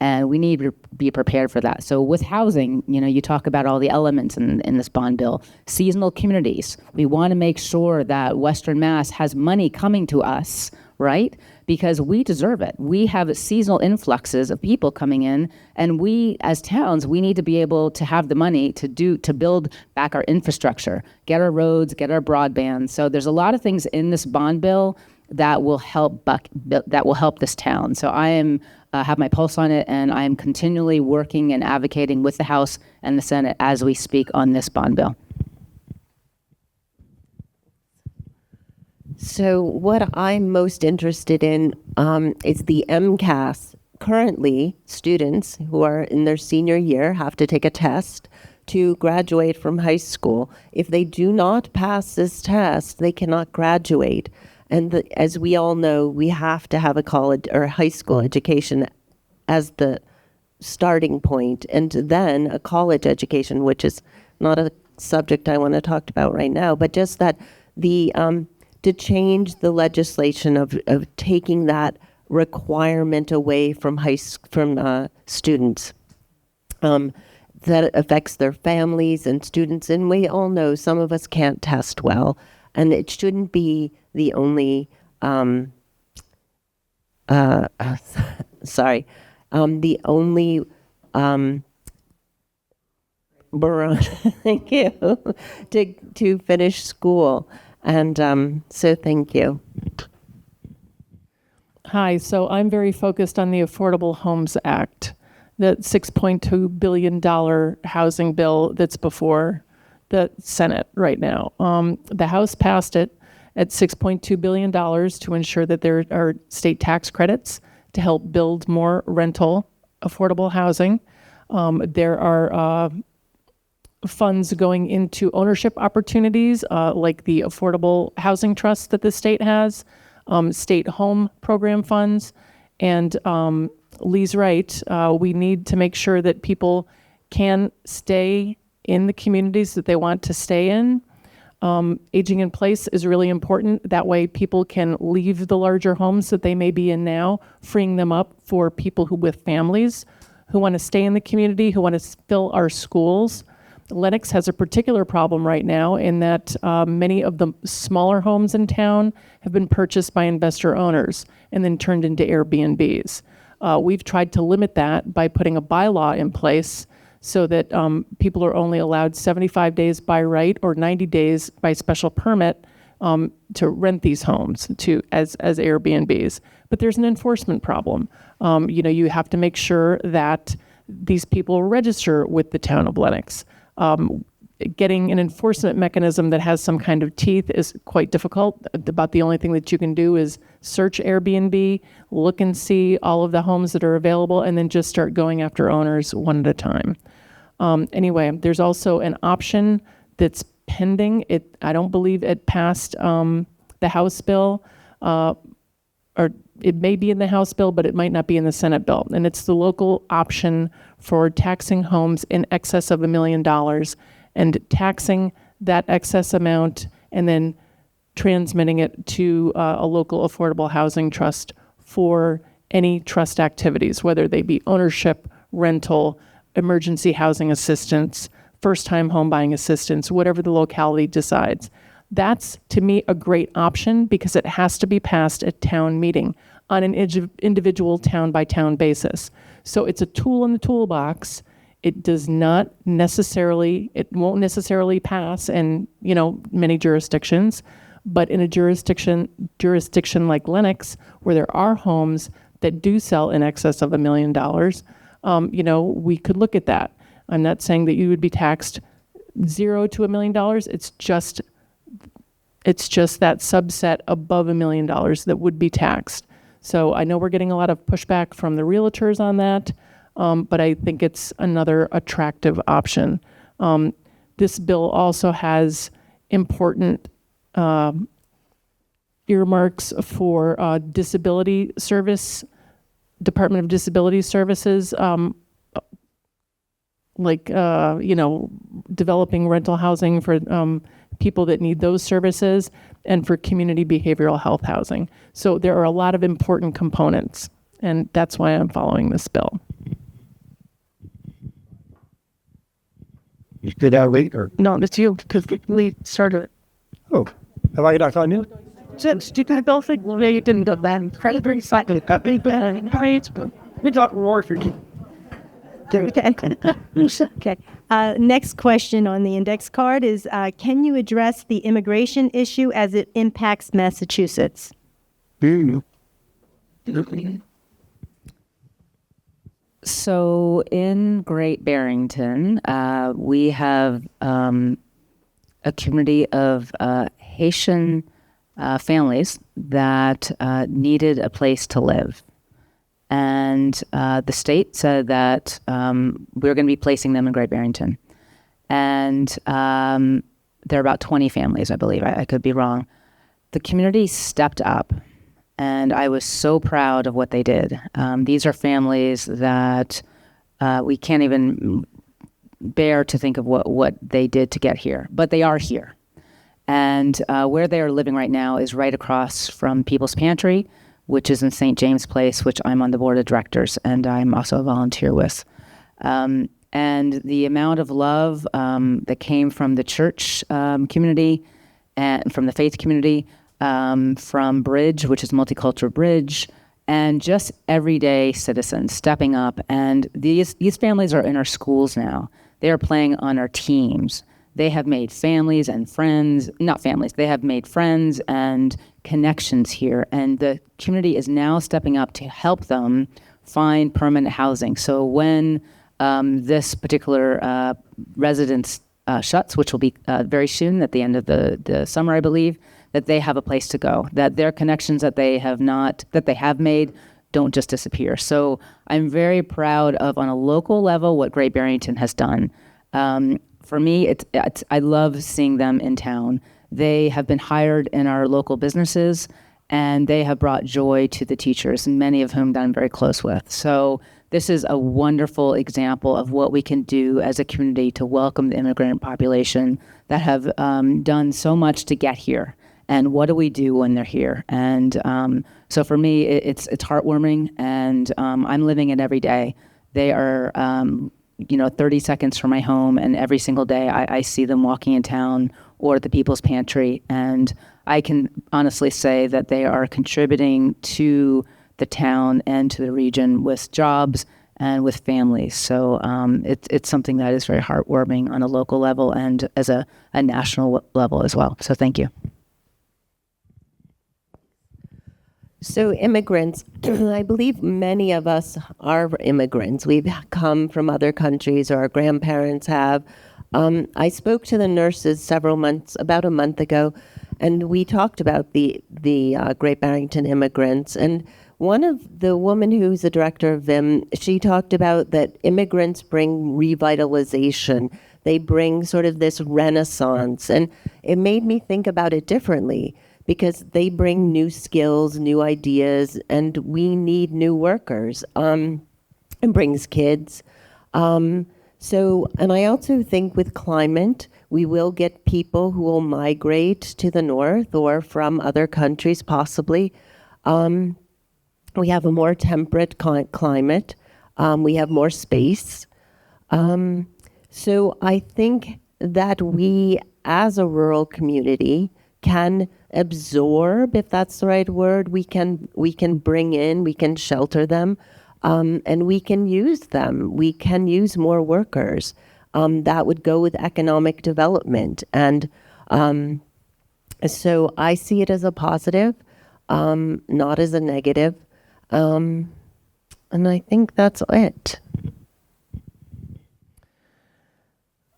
And we need to be prepared for that. So with housing, you talk about all the elements in this bond bill. Seasonal communities. We want to make sure that Western Mass has money coming to us, right? Because we deserve it. We have seasonal influxes of people coming in, and we, as towns, we need to be able to have the money to build back our infrastructure, get our roads, get our broadband. So there's a lot of things in this bond bill that will help this town. So I am have my pulse on it, and I am continually working and advocating with the House and the Senate as we speak on this bond bill. So what I'm most interested in is the MCAS. Currently, students who are in their senior year have to take a test to graduate from high school. If they do not pass this test, they cannot graduate. And as we all know, we have to have a college or high school education as the starting point, and then a college education, which is not a subject I want to talk about right now, but just that to change the legislation of taking that requirement away from students. That affects their families and students, and we all know some of us can't test well, and it shouldn't be the only the only thank you to finish school, and so thank you. Hi, so I'm very focused on the Affordable Homes Act, the $6.2 billion housing bill that's before the Senate right now. The House passed it at $6.2 billion to ensure that there are state tax credits to help build more rental affordable housing. There are funds going into ownership opportunities, like the Affordable Housing Trust that the state has, state home program funds, and Lee's right. We need to make sure that people can stay in the communities that they want to stay in. Aging in place is really important. That way people can leave the larger homes that they may be in now, freeing them up for people with families who want to stay in the community, who want to fill our schools. Lenox has a particular problem right now in that many of the smaller homes in town have been purchased by investor owners and then turned into Airbnbs. We've tried to limit that by putting a bylaw in place so that people are only allowed 75 days by right or 90 days by special permit to rent these homes as Airbnbs. But there's an enforcement problem. You have to make sure that these people register with the town of Lenox. Getting an enforcement mechanism that has some kind of teeth is quite difficult. About the only thing that you can do is search Airbnb, look and see all of the homes that are available, and then just start going after owners one at a time. Anyway, there's also an option that's pending. I don't believe it passed the House bill, or it may be in the House bill, but it might not be in the Senate bill. And it's the local option for taxing homes in excess of $1 million and taxing that excess amount and then transmitting it to a local affordable housing trust for any trust activities, whether they be ownership, rental, emergency housing assistance, first-time home buying assistance, whatever the locality decides. That's, to me, a great option because it has to be passed at town meeting on an individual town-by-town basis. So it's a tool in the toolbox. It won't necessarily pass in, many jurisdictions, but in a jurisdiction like Lenox, where there are homes that do sell in excess of $1 million, we could look at that. I'm not saying that you would be taxed $0 to $1 million. It's just that subset above $1 million that would be taxed. So I know we're getting a lot of pushback from the realtors on that, but I think it's another attractive option. This bill also has important earmarks for disability service, Department of Disability Services, developing rental housing for people that need those services, and for community behavioral health housing. So there are a lot of important components, and that's why I'm following this bill. You did that later. No, it's you, because we started it. Oh, have I not on you? Since you can both think, well, you didn't do that. Incredibly excited. We talk more for you. Okay. Next question on the index card is, can you address the immigration issue as it impacts Massachusetts? So in Great Barrington, we have a community of Haitian families that needed a place to live. And the state said that we're going to be placing them in Great Barrington. and there are about 20 families, I believe. I could be wrong. The community stepped up, and I was so proud of what they did. These are families that we can't even bear to think of what they did to get here, but they are here. And where they are living right now is right across from People's Pantry, which is in St. James Place, which I'm on the board of directors, and I'm also a volunteer with. And the amount of love that came from the church community and from the faith community, from Bridge, which is Multicultural Bridge, and just everyday citizens stepping up. And these families are in our schools now. They are playing on our teams. They have made families and friends, not families, they have made friends and connections here. And the community is now stepping up to help them find permanent housing. So when this particular residence shuts, which will be very soon at the end of the summer, I believe, that they have a place to go, that their connections that they have made don't just disappear. So I'm very proud of, on a local level, what Great Barrington has done. For me, I love seeing them in town. They have been hired in our local businesses, and they have brought joy to the teachers, many of whom that I'm very close with. So this is a wonderful example of what we can do as a community to welcome the immigrant population that have done so much to get here. And what do we do when they're here? And so for me, it's heartwarming, and I'm living it every day. They are 30 seconds from my home, and every single day I see them walking in town or at the People's Pantry, and I can honestly say that they are contributing to the town and to the region with jobs and with families. So it's something that is very heartwarming on a local level and as a national level as well. So thank you. So immigrants, I believe many of us are immigrants. We've come from other countries, or our grandparents have. I spoke to the nurses about a month ago, and we talked about the Great Barrington immigrants. And one of the women who's the director of VIM, she talked about that immigrants bring revitalization. They bring sort of this renaissance. And it made me think about it differently, because they bring new skills, new ideas, and we need new workers. It brings kids. And I also think with climate, we will get people who will migrate to the north or from other countries, possibly. We have a more temperate climate. We have more space. So I think that we, as a rural community, can absorb, if that's the right word. We can bring in, we can shelter them, and we can use them. We can use more workers. That would go with economic development. And so I see it as a positive, not as a negative. And I think that's it.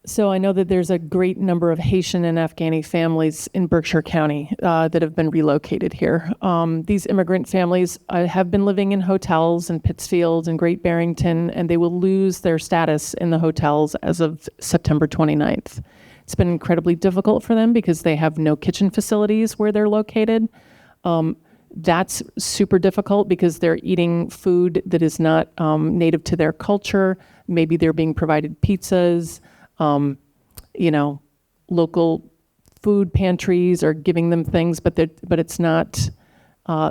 So I know that there's a great number of Haitian and Afghani families in Berkshire County that have been relocated here. These immigrant families have been living in hotels in Pittsfield and Great Barrington, and they will lose their status in the hotels as of September 29th. It's been incredibly difficult for them because they have no kitchen facilities where they're located. That's super difficult because they're eating food that is not native to their culture. Maybe they're being provided pizzas. Local food pantries are giving them things, but it's not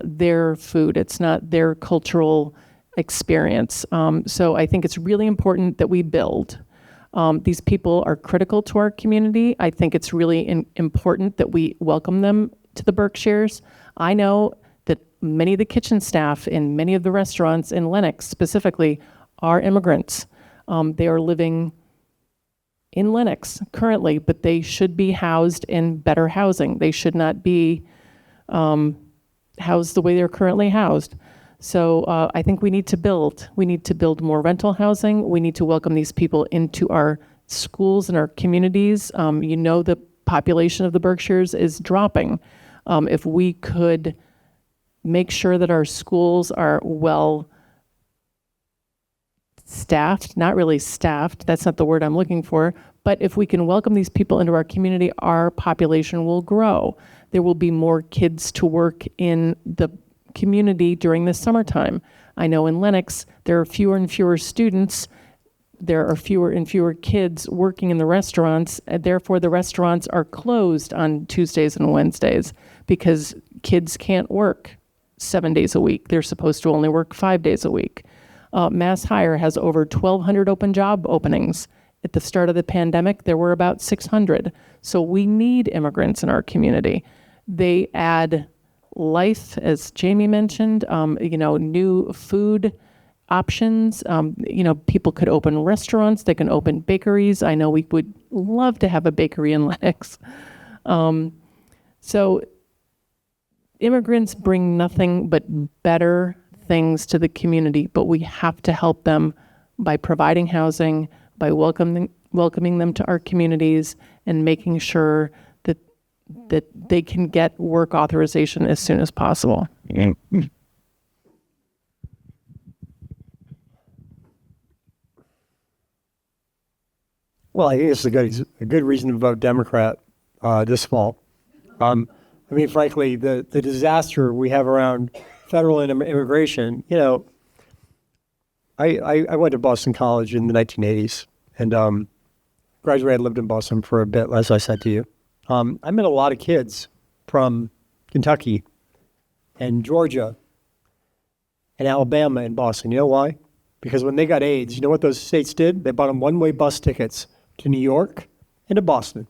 their food. It's not their cultural experience. So I think it's really important that we build. These people are critical to our community. I think it's really important that we welcome them to the Berkshires. I know that many of the kitchen staff in many of the restaurants in Lenox specifically are immigrants. They are living in Lenox currently, but they should be housed in better housing. They should not be housed the way they're currently housed. So I think we need to build. We need to build more rental housing. We need to welcome these people into our schools and our communities. The population of the Berkshires is dropping. If we could make sure that our schools are well staffed, not really staffed, that's not the word I'm looking for, but if we can welcome these people into our community, our population will grow. There will be more kids to work in the community during the summertime. I know in Lenox, there are fewer and fewer students. There are fewer and fewer kids working in the restaurants, and therefore the restaurants are closed on Tuesdays and Wednesdays because kids can't work 7 days a week. They're supposed to only work 5 days a week. Mass Hire has over 1,200 open job openings. At the start of the pandemic, there were about 600. So we need immigrants in our community. They add life, as Jamie mentioned, new food options. People could open restaurants. They can open bakeries. I know we would love to have a bakery in Lenox. So immigrants bring nothing but better things to the community, but we have to help them by providing housing, by welcoming them to our communities, and making sure that they can get work authorization as soon as possible. Well, I think it's a good reason to vote Democrat this fall. Frankly, the disaster we have around federal immigration, I went to Boston College in the 1980s and graduated, lived in Boston for a bit, as I said to you. I met a lot of kids from Kentucky and Georgia and Alabama and Boston. You know why? Because when they got AIDS, you know what those states did? They bought them one-way bus tickets to New York and to Boston.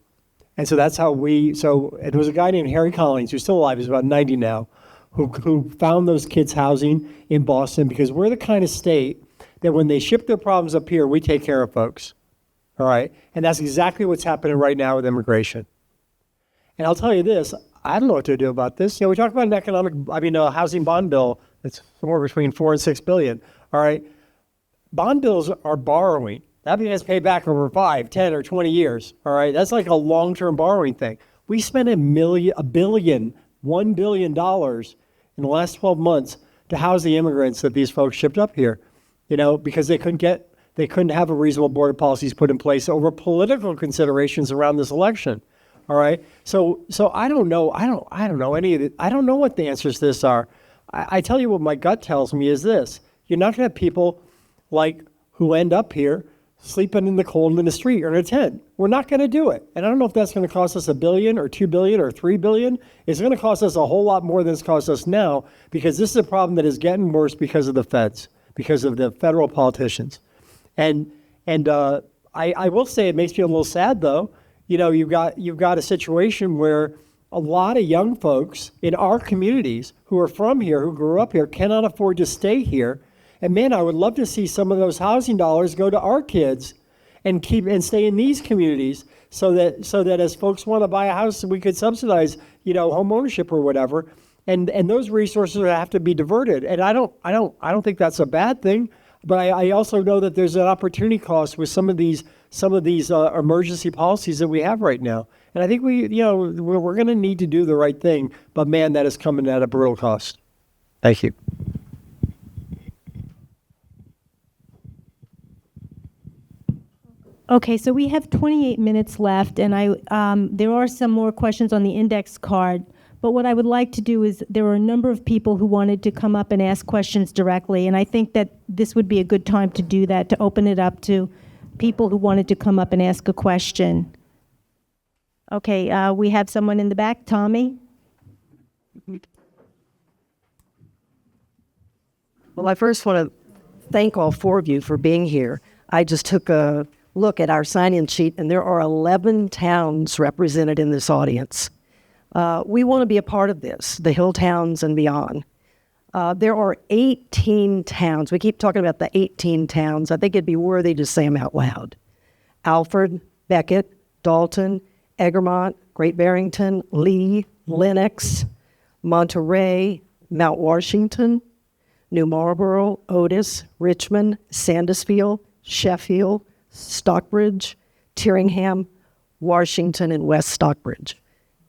And so that's how there was a guy named Harry Collins, who's still alive, he's about 90 now, who found those kids housing in Boston, because we're the kind of state that when they ship their problems up here, we take care of folks. All right? And that's exactly what's happening right now with immigration. And I'll tell you this, I don't know what to do about this. We talk about a housing bond bill that's somewhere between $4 and $6 billion. All right? Bond bills are borrowing. That means it's paid back over 5, 10, or 20 years. All right? That's like a long-term borrowing thing. We spent $1 billion in the last 12 months to house the immigrants that these folks shipped up here, because they couldn't have a reasonable border policies put in place over political considerations around this election. All right. So I don't know. I don't know any of it. I don't know what the answers to this are. I tell you what my gut tells me is this: you're not going to have people who end up here sleeping in the cold in the street or in a tent. We're not going to do it. And I don't know if that's going to cost us $1 billion or $2 billion or $3 billion. It's going to cost us a whole lot more than it's cost us now, because this is a problem that is getting worse because of the feds, because of the federal politicians. And I will say it makes me a little sad, though. You've got a situation where a lot of young folks in our communities who are from here, who grew up here, cannot afford to stay here. And man, I would love to see some of those housing dollars go to our kids and stay in these communities, so that as folks want to buy a house, we could subsidize, home ownership or whatever. And those resources have to be diverted. And I don't think that's a bad thing. But I also know that there's an opportunity cost with some of these emergency policies that we have right now. And I think we're going to need to do the right thing. But man, that is coming at a brutal cost. Thank you. Okay, so we have 28 minutes left, and there are some more questions on the index card. But what I would like to do is, there are a number of people who wanted to come up and ask questions directly, and I think that this would be a good time to do that, to open it up to people who wanted to come up and ask a question. Okay, we have someone in the back, Tommy. Well, I first want to thank all four of you for being here. I just took a look at our sign-in sheet, and there are 11 towns represented in this audience. We want to be a part of this, the hill towns and beyond. There are 18 towns. We keep talking about the 18 towns. I think it'd be worthy to say them out loud. Alfred, Becket, Dalton, Egremont, Great Barrington, Lee, Lenox, Monterey, Mount Washington, New Marlboro, Otis, Richmond, Sandusville, Sheffield, Stockbridge, Tyringham, Washington, and West Stockbridge.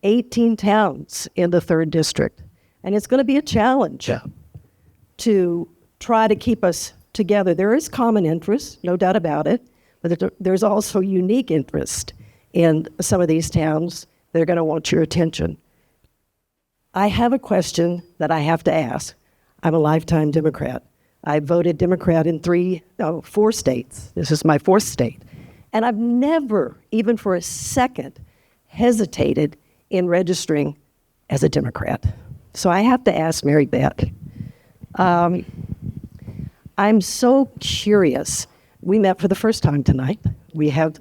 18 towns in the 3rd District. And it's going to be a challenge to try to keep us together. There is common interest, no doubt about it, but there's also unique interest in some of these towns. They're going to want your attention. I have a question that I have to ask. I'm a lifetime Democrat. I voted Democrat in 4 states. This is my 4th state. And I've never, even for a second, hesitated in registering as a Democrat. So I have to ask Mary Beth. I'm so curious. We met for the first time tonight. We have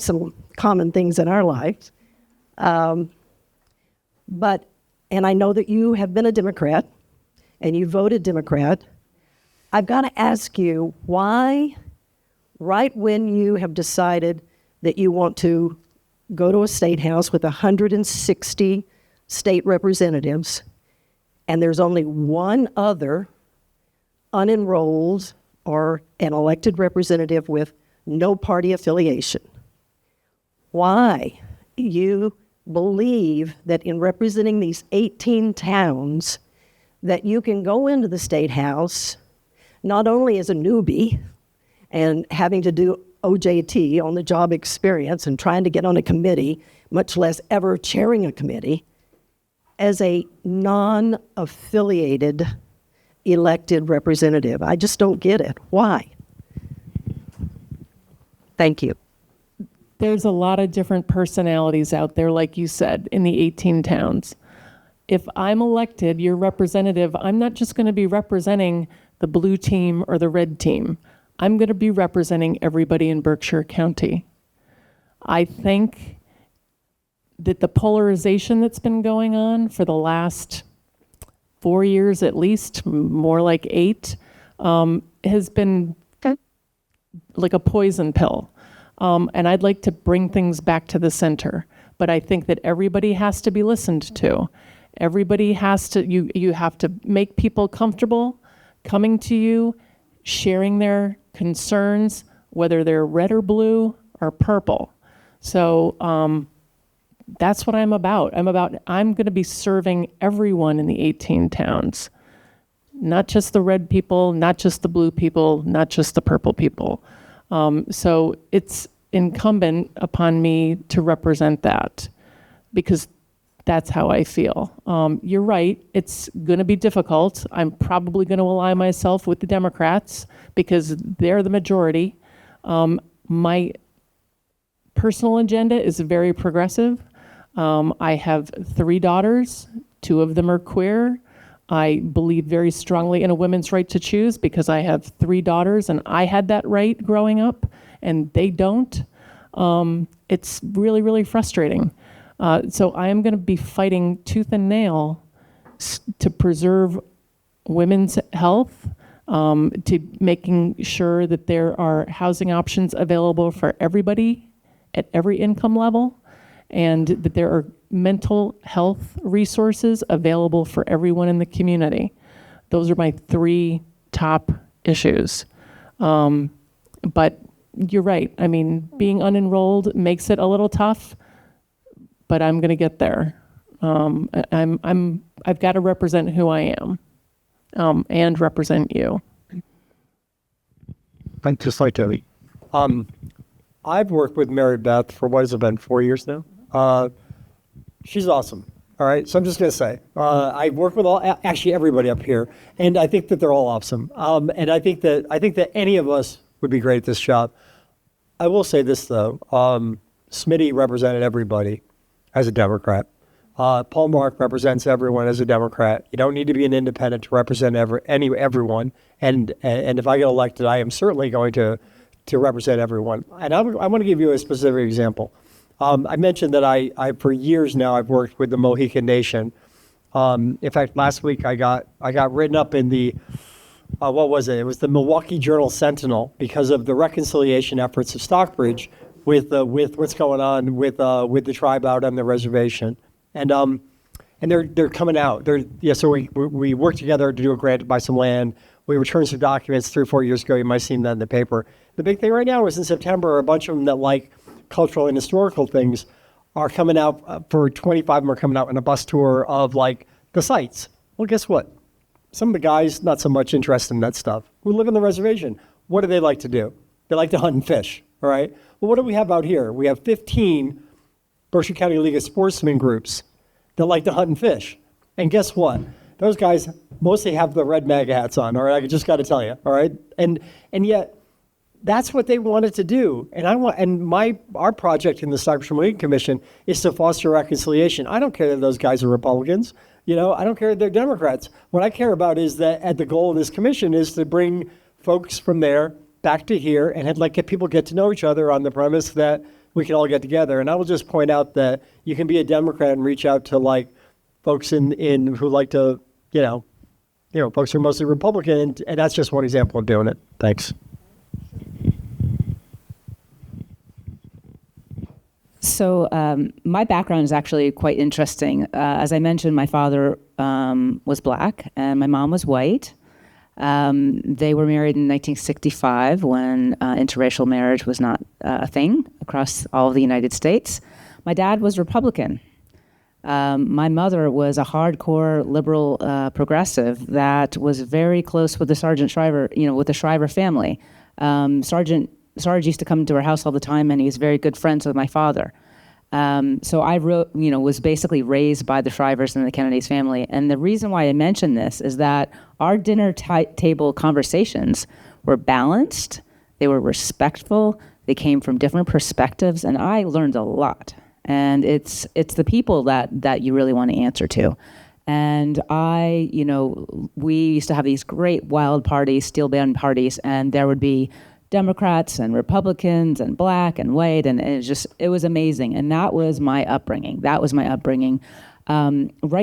some common things in our lives. And I know that you have been a Democrat and you voted Democrat. I've got to ask you why, right when you have decided that you want to go to a state house with 160 state representatives, and there's only one other unenrolled or an elected representative with no party affiliation, why you believe that in representing these 18 towns that you can go into the state house not only as a newbie and having to do OJT, on the job experience, and trying to get on a committee, much less ever chairing a committee, as a non-affiliated elected representative. I just don't get it. Why? Thank you. There's a lot of different personalities out there, like you said, in the 18 towns. If I'm elected, your representative, I'm not just going to be representing the blue team or the red team. I'm going to be representing everybody in Berkshire County. I think that the polarization that's been going on for the last 4 years at least, more like 8, has been like a poison pill. And I'd like to bring things back to the center. But I think that everybody has to be listened to. Everybody has to, you have to make people comfortable coming to you, sharing their concerns, whether they're red or blue or purple. So that's what I'm about. I'm going to be serving everyone in the 18 towns, not just the red people, not just the blue people, not just the purple people. So it's incumbent upon me to represent that because that's how I feel. You're right. It's going to be difficult. I'm probably going to ally myself with the Democrats because they're the majority. My personal agenda is very progressive. I have 3 daughters. 2 of them are queer. I believe very strongly in a women's right to choose because I have 3 daughters and I had that right growing up and they don't. It's really, really frustrating. So I am going to be fighting tooth and nail to preserve women's health, to making sure that there are housing options available for everybody at every income level, and that there are mental health resources available for everyone in the community. Those are my 3 top issues. But you're right. I mean, being unenrolled makes it a little tough, but I'm going to get there. I've got to represent who I am, and represent you. Thank you, Toby. I've worked with Mary Beth for what has it been, 4 years now? She's awesome. All right, so I'm just gonna say, I work with actually everybody up here, and I think that they're all awesome. And I think that any of us would be great at this job. I will say this though, Smitty represented everybody as a Democrat. Paul Mark represents everyone as a Democrat. You don't need to be an independent to represent everyone. And if I get elected, I am certainly going to represent everyone. And I want to give you a specific example. I mentioned that I for years now I've worked with the Mohican Nation. In fact, last week I got written up in the what was it? It was the Milwaukee Journal Sentinel because of the reconciliation efforts of Stockbridge with what's going on with the tribe out on the reservation. And they're coming out. So we worked together to do a grant to buy some land. We returned some documents 3 or 4 years ago. You might have seen that in the paper. The big thing right now is in September, a bunch of them that like cultural and historical things are coming out. For 25 of them are coming out on a bus tour of like the sites. Well, guess what? some of the guys not so much interested in that stuff who live on the reservation. What do they like to do? They like to hunt and fish, all right? Well, what do we have out here? We have 15 Berkshire County League of Sportsmen groups that like to hunt and fish. And guess what? Those guys mostly have the red MAGA hats on, all right? I just got to tell you, all right? And yet, that's what they wanted to do. And our project in the Stockbridge League Commission is to foster reconciliation. I don't care that those guys are Republicans. I don't care that they're Democrats. What I care about is that the goal of this commission is to bring folks from there back to here and get people get to know each other on the premise that we can all get together. And I will just point out that you can be a Democrat and reach out to folks in who like to, folks who are mostly Republican, and that's just one example of doing it. Thanks. So my background is actually quite interesting. As I mentioned, my father was black and my mom was white. They were married in 1965 when interracial marriage was not a thing across all of the United States. My dad was Republican. My mother was a hardcore liberal progressive that was very close with the Sergeant Shriver, with the Shriver family. Sarge used to come to our house all the time, and he was very good friends with my father. So I was basically raised by the Shrivers and the Kennedy's family. And the reason why I mention this is that our dinner table conversations were balanced, they were respectful, they came from different perspectives, and I learned a lot. And it's the people that you really want to answer to. And we used to have these great wild parties, steel band parties, and there would be Democrats and Republicans and black and white, and it was amazing. And that was my upbringing. Right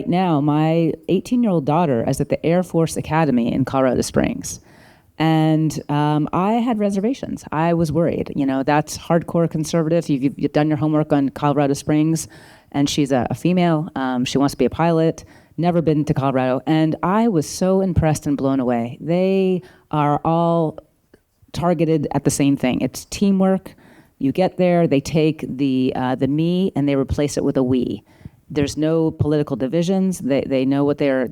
now, my 18-year-old daughter is at the Air Force Academy in Colorado Springs. And I had reservations. I was worried. That's hardcore conservative. You've done your homework on Colorado Springs, and she's a female. She wants to be a pilot, never been to Colorado. And I was so impressed and blown away. They are all targeted at the same thing. It's teamwork. You get there, they take the me and they replace it with a we. There's no political divisions. They know what they're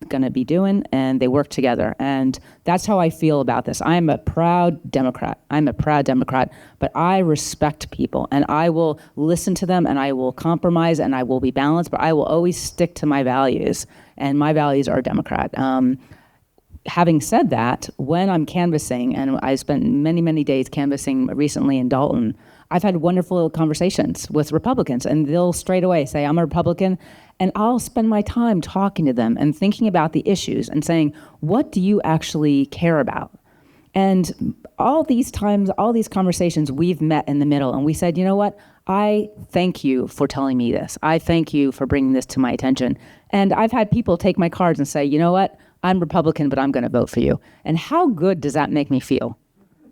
going to be doing, and they work together. And that's how I feel about this. I'm a proud Democrat, but I respect people, and I will listen to them, and I will compromise, and I will be balanced, but I will always stick to my values, and my values are Democrat. Having said that, when I'm canvassing, and I spent many, many days canvassing recently in Dalton, I've had wonderful conversations with Republicans, and they'll straight away say, I'm a Republican, and I'll spend my time talking to them and thinking about the issues and saying, what do you actually care about? And all these conversations, we've met in the middle, and we said, you know what? I thank you for telling me this. I thank you for bringing this to my attention. And I've had people take my cards and say, you know what? I'm Republican, but I'm going to vote for you. And how good does that make me feel?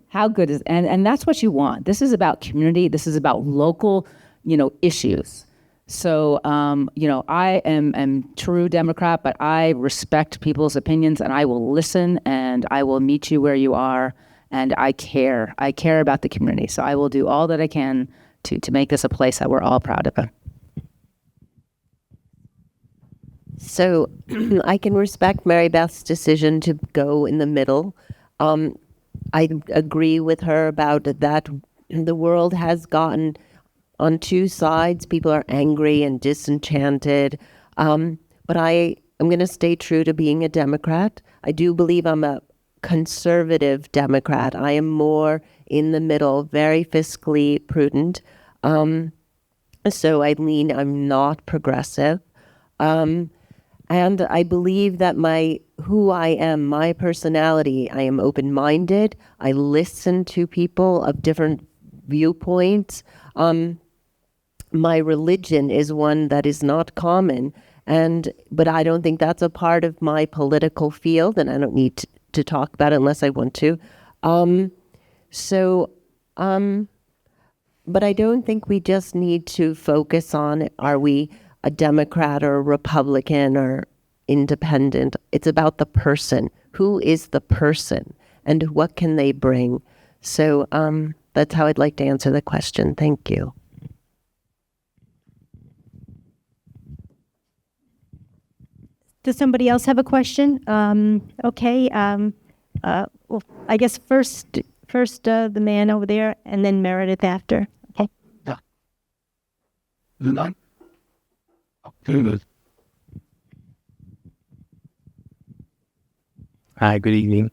How good is, and that's what you want. This is about community. This is about local, issues. So, I am true Democrat, but I respect people's opinions, and I will listen, and I will meet you where you are, and I care. I care about the community. So I will do all that I can to make this a place that we're all proud of. So I can respect Mary Beth's decision to go in the middle. I agree with her about that. The world has gotten on two sides. People are angry and disenchanted. But I am going to stay true to being a Democrat. I do believe I'm a conservative Democrat. I am more in the middle, very fiscally prudent. So I'm not progressive. And I believe that who I am, my personality, I am open-minded. I listen to people of different viewpoints. My religion is one that is not common, but I don't think that's a part of my political field, and I don't need to talk about it unless I want to. But I don't think we just need to focus on, are we a Democrat or a Republican or independent? It's about the person. Who is the person and what can they bring? So that's how I'd like to answer the question. Thank you. Does somebody else have a question? Okay. Well, I guess first the man over there, and then Meredith after. Okay. Hi, good evening.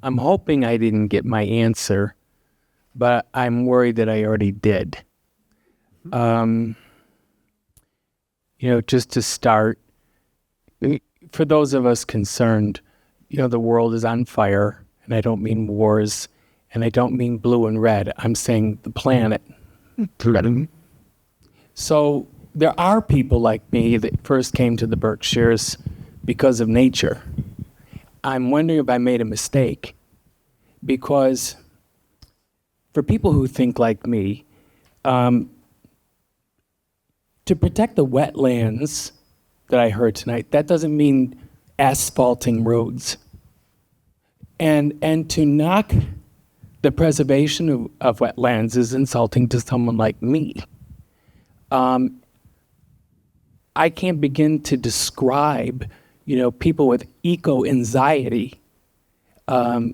I'm hoping I didn't get my answer, but I'm worried that I already did. Just to start, for those of us concerned, the world is on fire, and I don't mean wars, and I don't mean blue and red. I'm saying the planet. So there are people like me that first came to the Berkshires because of nature. I'm wondering if I made a mistake, because for people who think like me, to protect the wetlands that I heard tonight, that doesn't mean asphalting roads. And to knock the preservation of wetlands is insulting to someone like me. I can't begin to describe, people with eco-anxiety.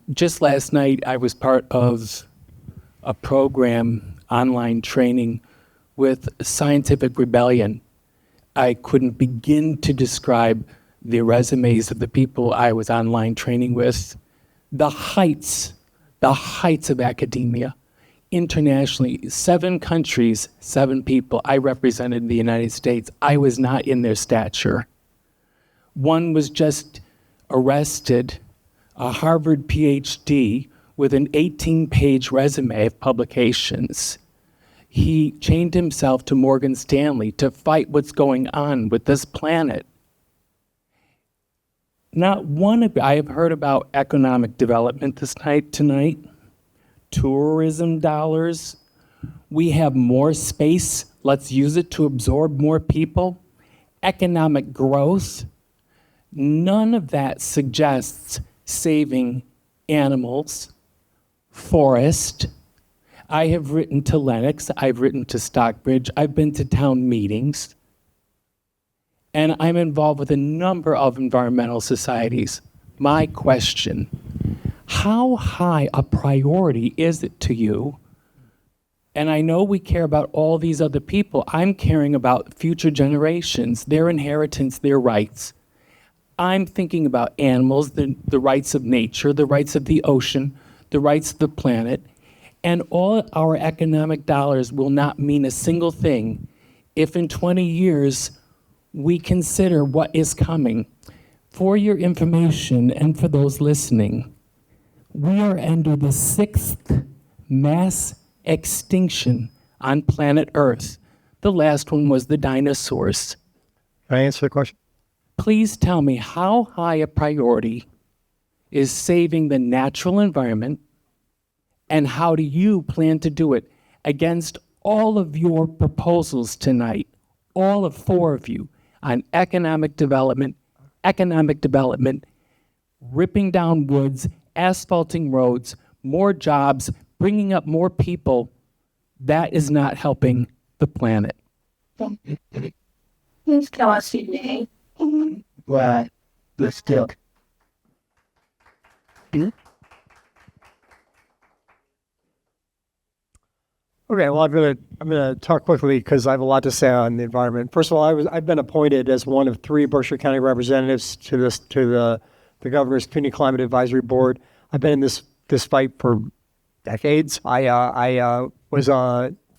Just last night, I was part of a program, online training with Scientific Rebellion. I couldn't begin to describe the resumes of the people I was online training with, the heights of academia. Internationally, 7 countries, 7 people. I represented the United States. I was not in their stature. One was just arrested, a Harvard PhD with an 18-page resume of publications. He chained himself to Morgan Stanley to fight what's going on with this planet. Not one of I have heard about economic development tonight, tourism dollars. We have more space. Let's use it to absorb more people. Economic growth. None of that suggests saving animals, forest. I have written to Lennox, I've written to Stockbridge, I've been to town meetings, and I'm involved with a number of environmental societies. My question, how high a priority is it to you? And I know we care about all these other people. I'm caring about future generations, their inheritance, their rights. I'm thinking about animals, the rights of nature, the rights of the ocean, the rights of the planet. And all our economic dollars will not mean a single thing if in 20 years we consider what is coming. For your information and for those listening, we are under the 6th mass extinction on planet Earth. The last one was the dinosaurs. Can I answer the question? Please tell me how high a priority is saving the natural environment, and how do you plan to do it against all of your proposals tonight, all of 4 of you, on economic development, ripping down woods, asphalting roads, more jobs, bringing up more people? That is not helping the planet. Please tell us your name. What? Let's do. Okay, well, I'm gonna talk quickly because I have a lot to say on the environment. First of all, I've been appointed as one of 3 Berkshire County representatives to the Governor's Community Climate Advisory Board. I've been in this fight for decades. I was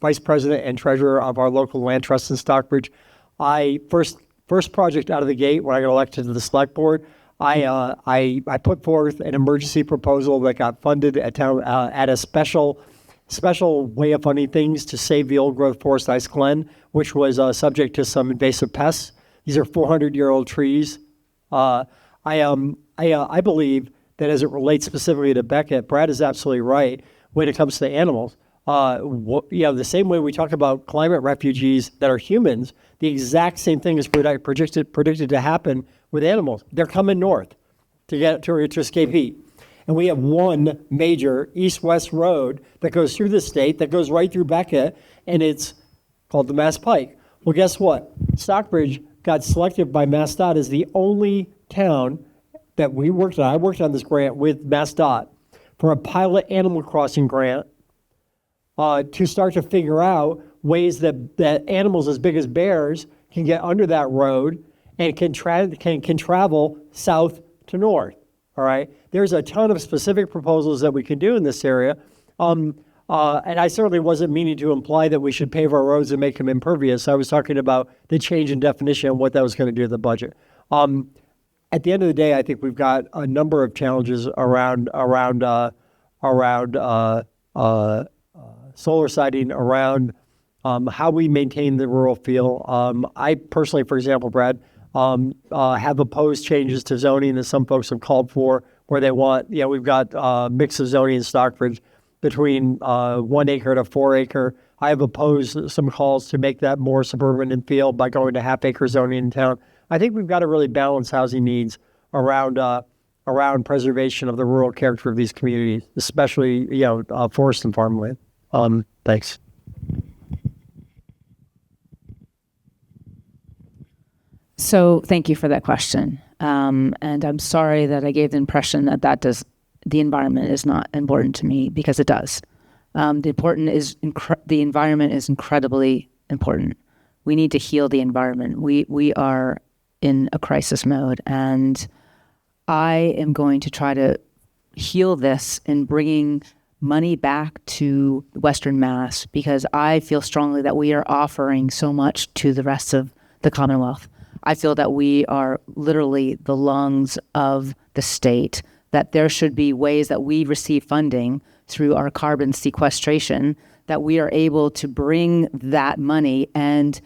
vice president and treasurer of our local land trust in Stockbridge. I first project out of the gate when I got elected to the select board. I put forth an emergency proposal that got funded at a special way of funding things to save the old growth forest Ice Glen, which was subject to some invasive pests. These are 400-year-old trees. I believe that as it relates specifically to Becket, Brad is absolutely right when it comes to animals. The same way we talk about climate refugees that are humans, the exact same thing is predicted to happen with animals. They're coming north to escape heat. And we have one major east-west road that goes through the state, that goes right through Becket, and it's called the Mass Pike. Well, guess what? Stockbridge got selected by MassDOT as the only town that we worked on. I worked on this grant with MassDOT for a pilot animal crossing grant to start to figure out ways that animals as big as bears can get under that road and can travel south to north. All right. There's a ton of specific proposals that we can do in this area. And I certainly wasn't meaning to imply that we should pave our roads and make them impervious. I was talking about the change in definition and what that was going to do to the budget. At the end of the day, I think we've got a number of challenges around solar siting, around how we maintain the rural feel. I personally, for example, Brad, have opposed changes to zoning that some folks have called for, where they want, we've got a mix of zoning in Stockbridge between 1 acre to 4 acre. I have opposed some calls to make that more suburban in feel by going to half acre zoning in town. I think we've got to really balance housing needs around preservation of the rural character of these communities, especially forest and farmland. Thanks. So thank you for that question. And I'm sorry that I gave the impression that the environment is not important to me, because it does. The environment is incredibly important. We need to heal the environment. We are in a crisis mode, and I am going to try to heal this in bringing money back to Western Mass, because I feel strongly that we are offering so much to the rest of the Commonwealth. I feel that we are literally the lungs of the state, that there should be ways that we receive funding through our carbon sequestration, that we are able to bring that money and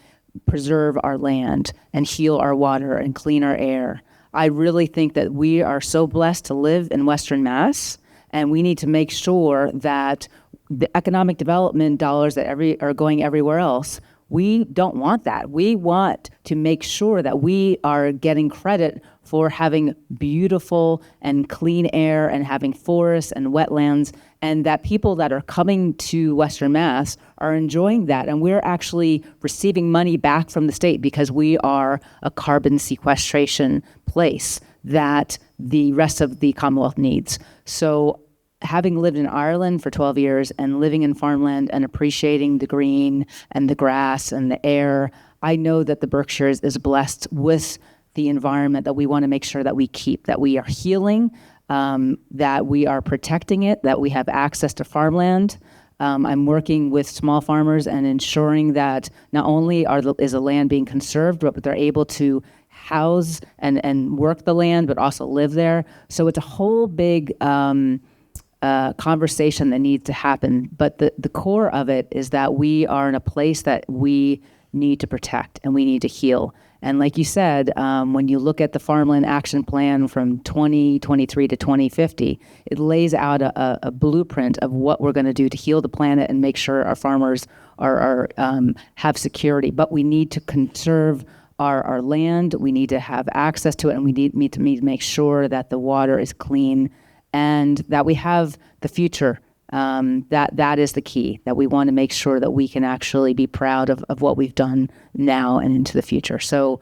preserve our land and heal our water and clean our air. I really think that we are so blessed to live in Western Mass, and we need to make sure that the economic development dollars that are going everywhere else, we don't want that. We want to make sure that we are getting credit for having beautiful and clean air and having forests and wetlands, and that people that are coming to Western Mass are enjoying that. And we're actually receiving money back from the state because we are a carbon sequestration place that the rest of the Commonwealth needs. So having lived in Ireland for 12 years and living in farmland and appreciating the green and the grass and the air, I know that the Berkshires is blessed with the environment that we want to make sure that we keep, that we are healing, that we are protecting it, that we have access to farmland. I'm working with small farmers and ensuring that not only is the land being conserved, but they're able to house and work the land, but also live there. So it's a whole big conversation that needs to happen. But the core of it is that we are in a place that we need to protect and we need to heal. And like you said, when you look at the Farmland Action Plan from 2023 to 2050, it lays out a blueprint of what we're going to do to heal the planet and make sure our farmers have security. But we need to conserve our land. We need to have access to it, and we need to make sure that the water is clean and that we have the future. That is the key, that we want to make sure that we can actually be proud of what we've done now and into the future. So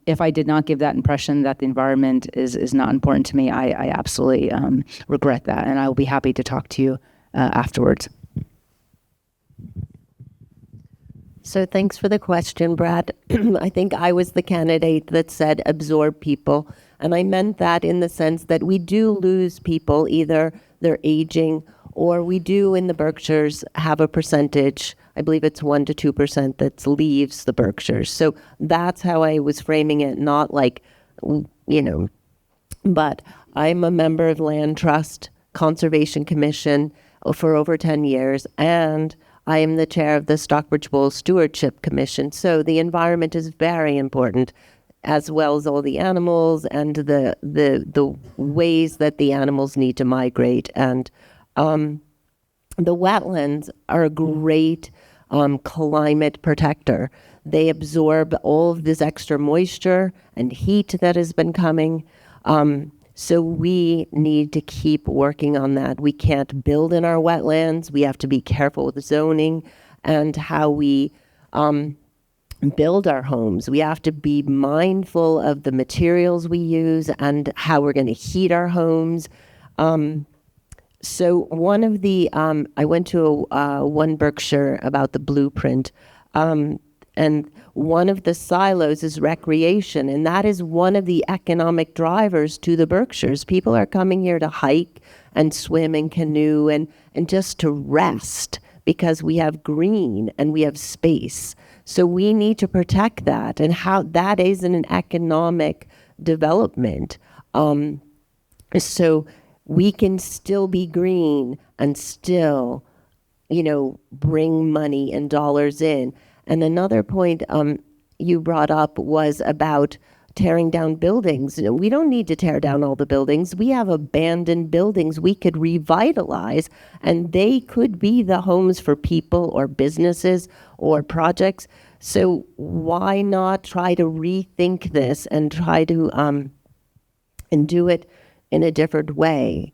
if I did not give that impression that the environment is not important to me, I absolutely regret that, and I will be happy to talk to you afterwards. So thanks for the question, Brad. I think I was the candidate that said absorb people. And I meant that in the sense that we do lose people, either they're aging or we do in the Berkshires have a percentage, I believe it's 1 to 2% that leaves the Berkshires. So that's how I was framing it, not like, but I'm a member of Land Trust Conservation Commission for over 10 years, and I am the chair of the Stockbridge Bowl Stewardship Commission. So the environment is very important, as well as all the animals and the ways that the animals need to migrate. And the wetlands are a great climate protector. They absorb all of this extra moisture and heat that has been coming. So we need to keep working on that. We can't build in our wetlands. We have to be careful with zoning and how we build our homes. We have to be mindful of the materials we use and how we're going to heat our homes. So one of the, I went to one Berkshire about the blueprint, and one of the silos is recreation, and that is one of the economic drivers to the Berkshires. People are coming here to hike and swim and canoe and just to rest because we have green and we have space. So we need to protect that, and how that is an economic development. So we can still be green and still, bring money and dollars in. And another point you brought up was about tearing down buildings. We don't need to tear down all the buildings. We have abandoned buildings we could revitalize, and they could be the homes for people or businesses or projects. So why not try to rethink this and try to and do it in a different way?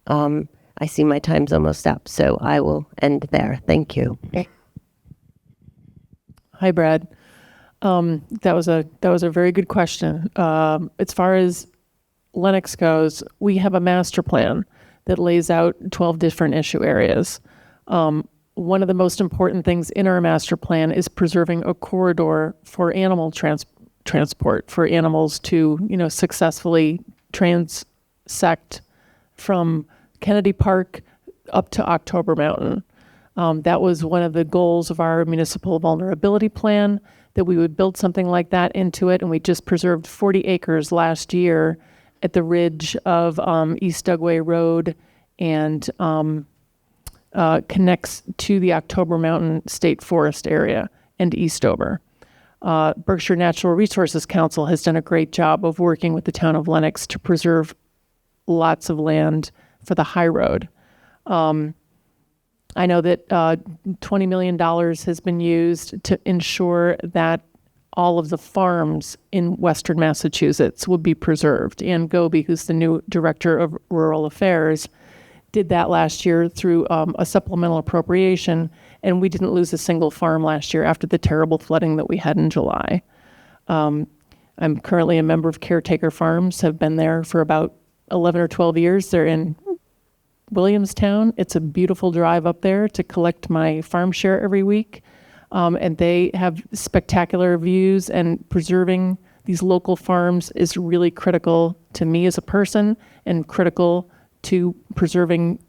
I see my time's almost up, so I will end there. Thank you. Hi, Brad. That was a very good question. As far as Lenox goes, we have a master plan that lays out 12 different issue areas. One of the most important things in our master plan is preserving a corridor for animal transport, for animals to, successfully transect from Kennedy Park up to October Mountain. That was one of the goals of our municipal vulnerability plan, that we would build something like that into it. And we just preserved 40 acres last year at the ridge of East Dugway Road and connects to the October Mountain State Forest area and Eastover. Berkshire Natural Resources Council has done a great job of working with the town of Lenox to preserve lots of land for the high road. I know that $20 million has been used to ensure that all of the farms in Western Massachusetts would be preserved. Ann Goby, who's the new Director of Rural Affairs, did that last year through a supplemental appropriation, and we didn't lose a single farm last year after the terrible flooding that we had in July. I'm currently a member of Caretaker Farms, have been there for about 11 or 12 years. They're in Williamstown. It's a beautiful drive up there to collect my farm share every week. And they have spectacular views, and preserving these local farms is really critical to me as a person and critical to preserving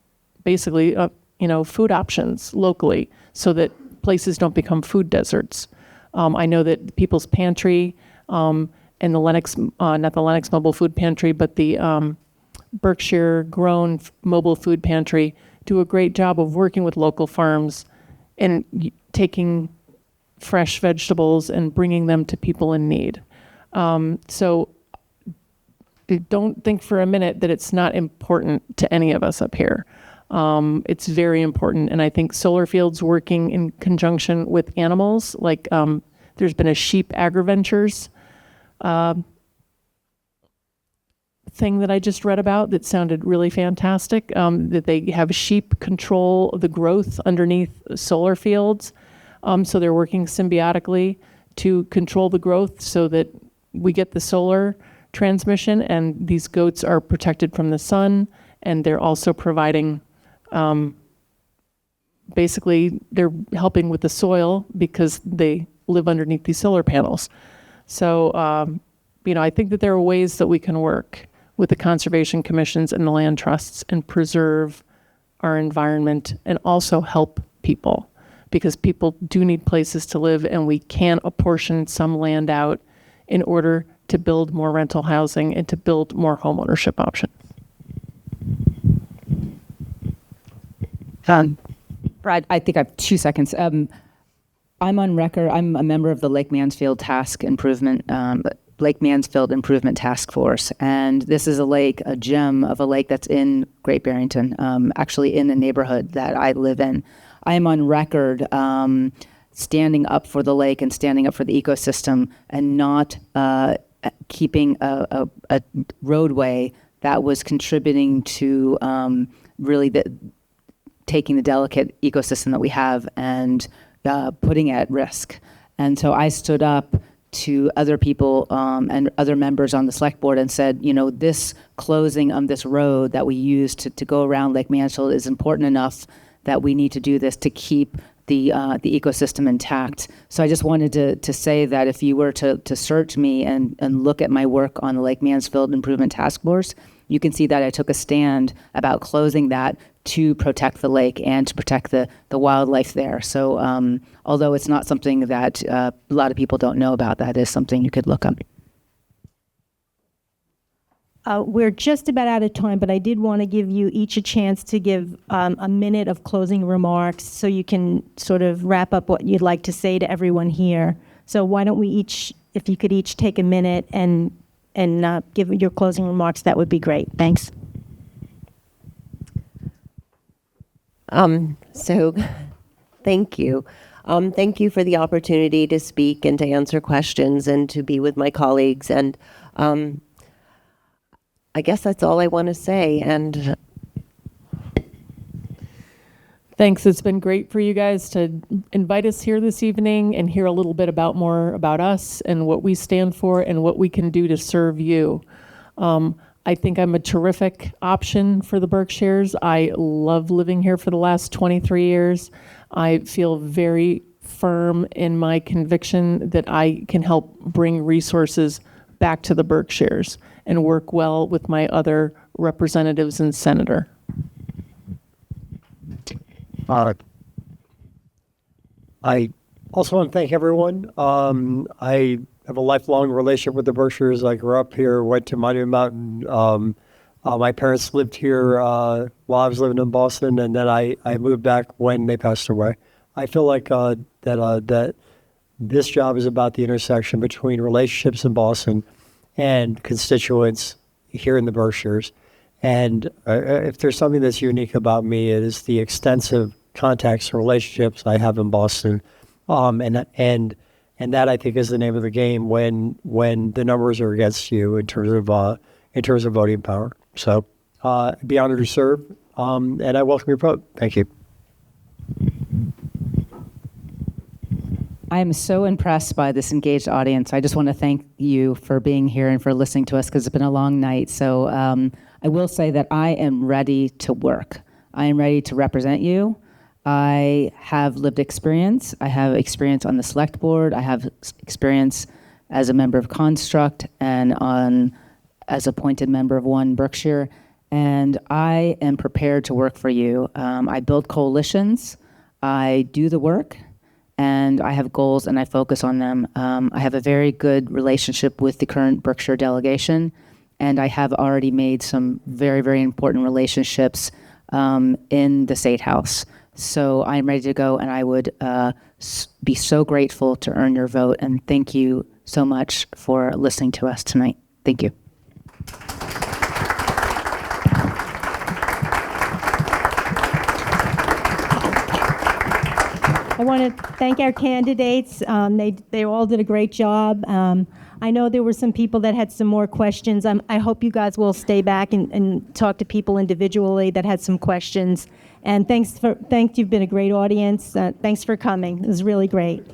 basically, food options locally so that places don't become food deserts. I know that People's Pantry and the Lenox, not the Lenox Mobile Food Pantry, but the Berkshire Grown Mobile Food Pantry do a great job of working with local farms and taking fresh vegetables and bringing them to people in need. So don't think for a minute that it's not important to any of us up here. It's very important. And I think solar fields working in conjunction with animals, like there's been a sheep agri-ventures thing that I just read about that sounded really fantastic, that they have sheep control the growth underneath solar fields. So they're working symbiotically to control the growth so that we get the solar transmission, and these goats are protected from the sun, and they're also providing, basically they're helping with the soil because they live underneath these solar panels. So, I think that there are ways that we can work with the conservation commissions and the land trusts and preserve our environment and also help people, because people do need places to live, and we can apportion some land out in order to build more rental housing and to build more home ownership options. Brad, I think I have 2 seconds. I'm on record. I'm a member of the Lake Mansfield Improvement Task Force, and this is a gem of a lake that's in Great Barrington, actually in the neighborhood that I live in. I am on record standing up for the lake and standing up for the ecosystem, and not keeping a roadway that was contributing to really taking the delicate ecosystem that we have and putting it at risk. And so I stood up to other people and other members on the select board and said, this closing of this road that we use to go around Lake Mansfield is important enough that we need to do this to keep the ecosystem intact. So I just wanted to say that if you were to search me and look at my work on the Lake Mansfield Improvement Task Force, you can see that I took a stand about closing that to protect the lake and to protect the wildlife there. So although it's not something that a lot of people don't know about, that is something you could look up. We're just about out of time, but I did want to give you each a chance to give a minute of closing remarks so you can sort of wrap up what you'd like to say to everyone here. So why don't we each, if you could each take a minute and give your closing remarks, that would be great. Thanks. So thank you. Thank you for the opportunity to speak and to answer questions and to be with my colleagues. And I guess that's all I want to say. And Thanks. It's been great for you guys to invite us here this evening and hear a little bit more about us and what we stand for and what we can do to serve you. I think I'm a terrific option for the Berkshires. I love living here for the last 23 years. I feel very firm in my conviction that I can help bring resources back to the Berkshires and work well with my other representatives and senator. I also want to thank everyone. I have a lifelong relationship with the Berkshires. I grew up here, went to Monument Mountain. My parents lived here while I was living in Boston, and then I moved back when they passed away. I feel like that this job is about the intersection between relationships in Boston and constituents here in the Berkshires. And if there's something that's unique about me, it is the extensive contacts and relationships I have in Boston. And that, I think, is the name of the game when the numbers are against you in terms of voting power. So I'd be honored to serve, and I welcome your vote. Thank you. I am so impressed by this engaged audience. I just want to thank you for being here and for listening to us because it's been a long night. So I will say that I am ready to work. I am ready to represent you. I have lived experience. I have experience on the select board. I have experience as a member of Construct and as appointed member of One Berkshire. And I am prepared to work for you. I build coalitions. I do the work. And I have goals and I focus on them. I have a very good relationship with the current Berkshire delegation, and I have already made some very, very important relationships in the State House. So I'm ready to go, and I would be so grateful to earn your vote. And thank you so much for listening to us tonight. Thank you. I want to thank our candidates. They all did a great job. I know there were some people that had some more questions. I hope you guys will stay back and talk to people individually that had some questions. And you've been a great audience. Thanks for coming. It was really great.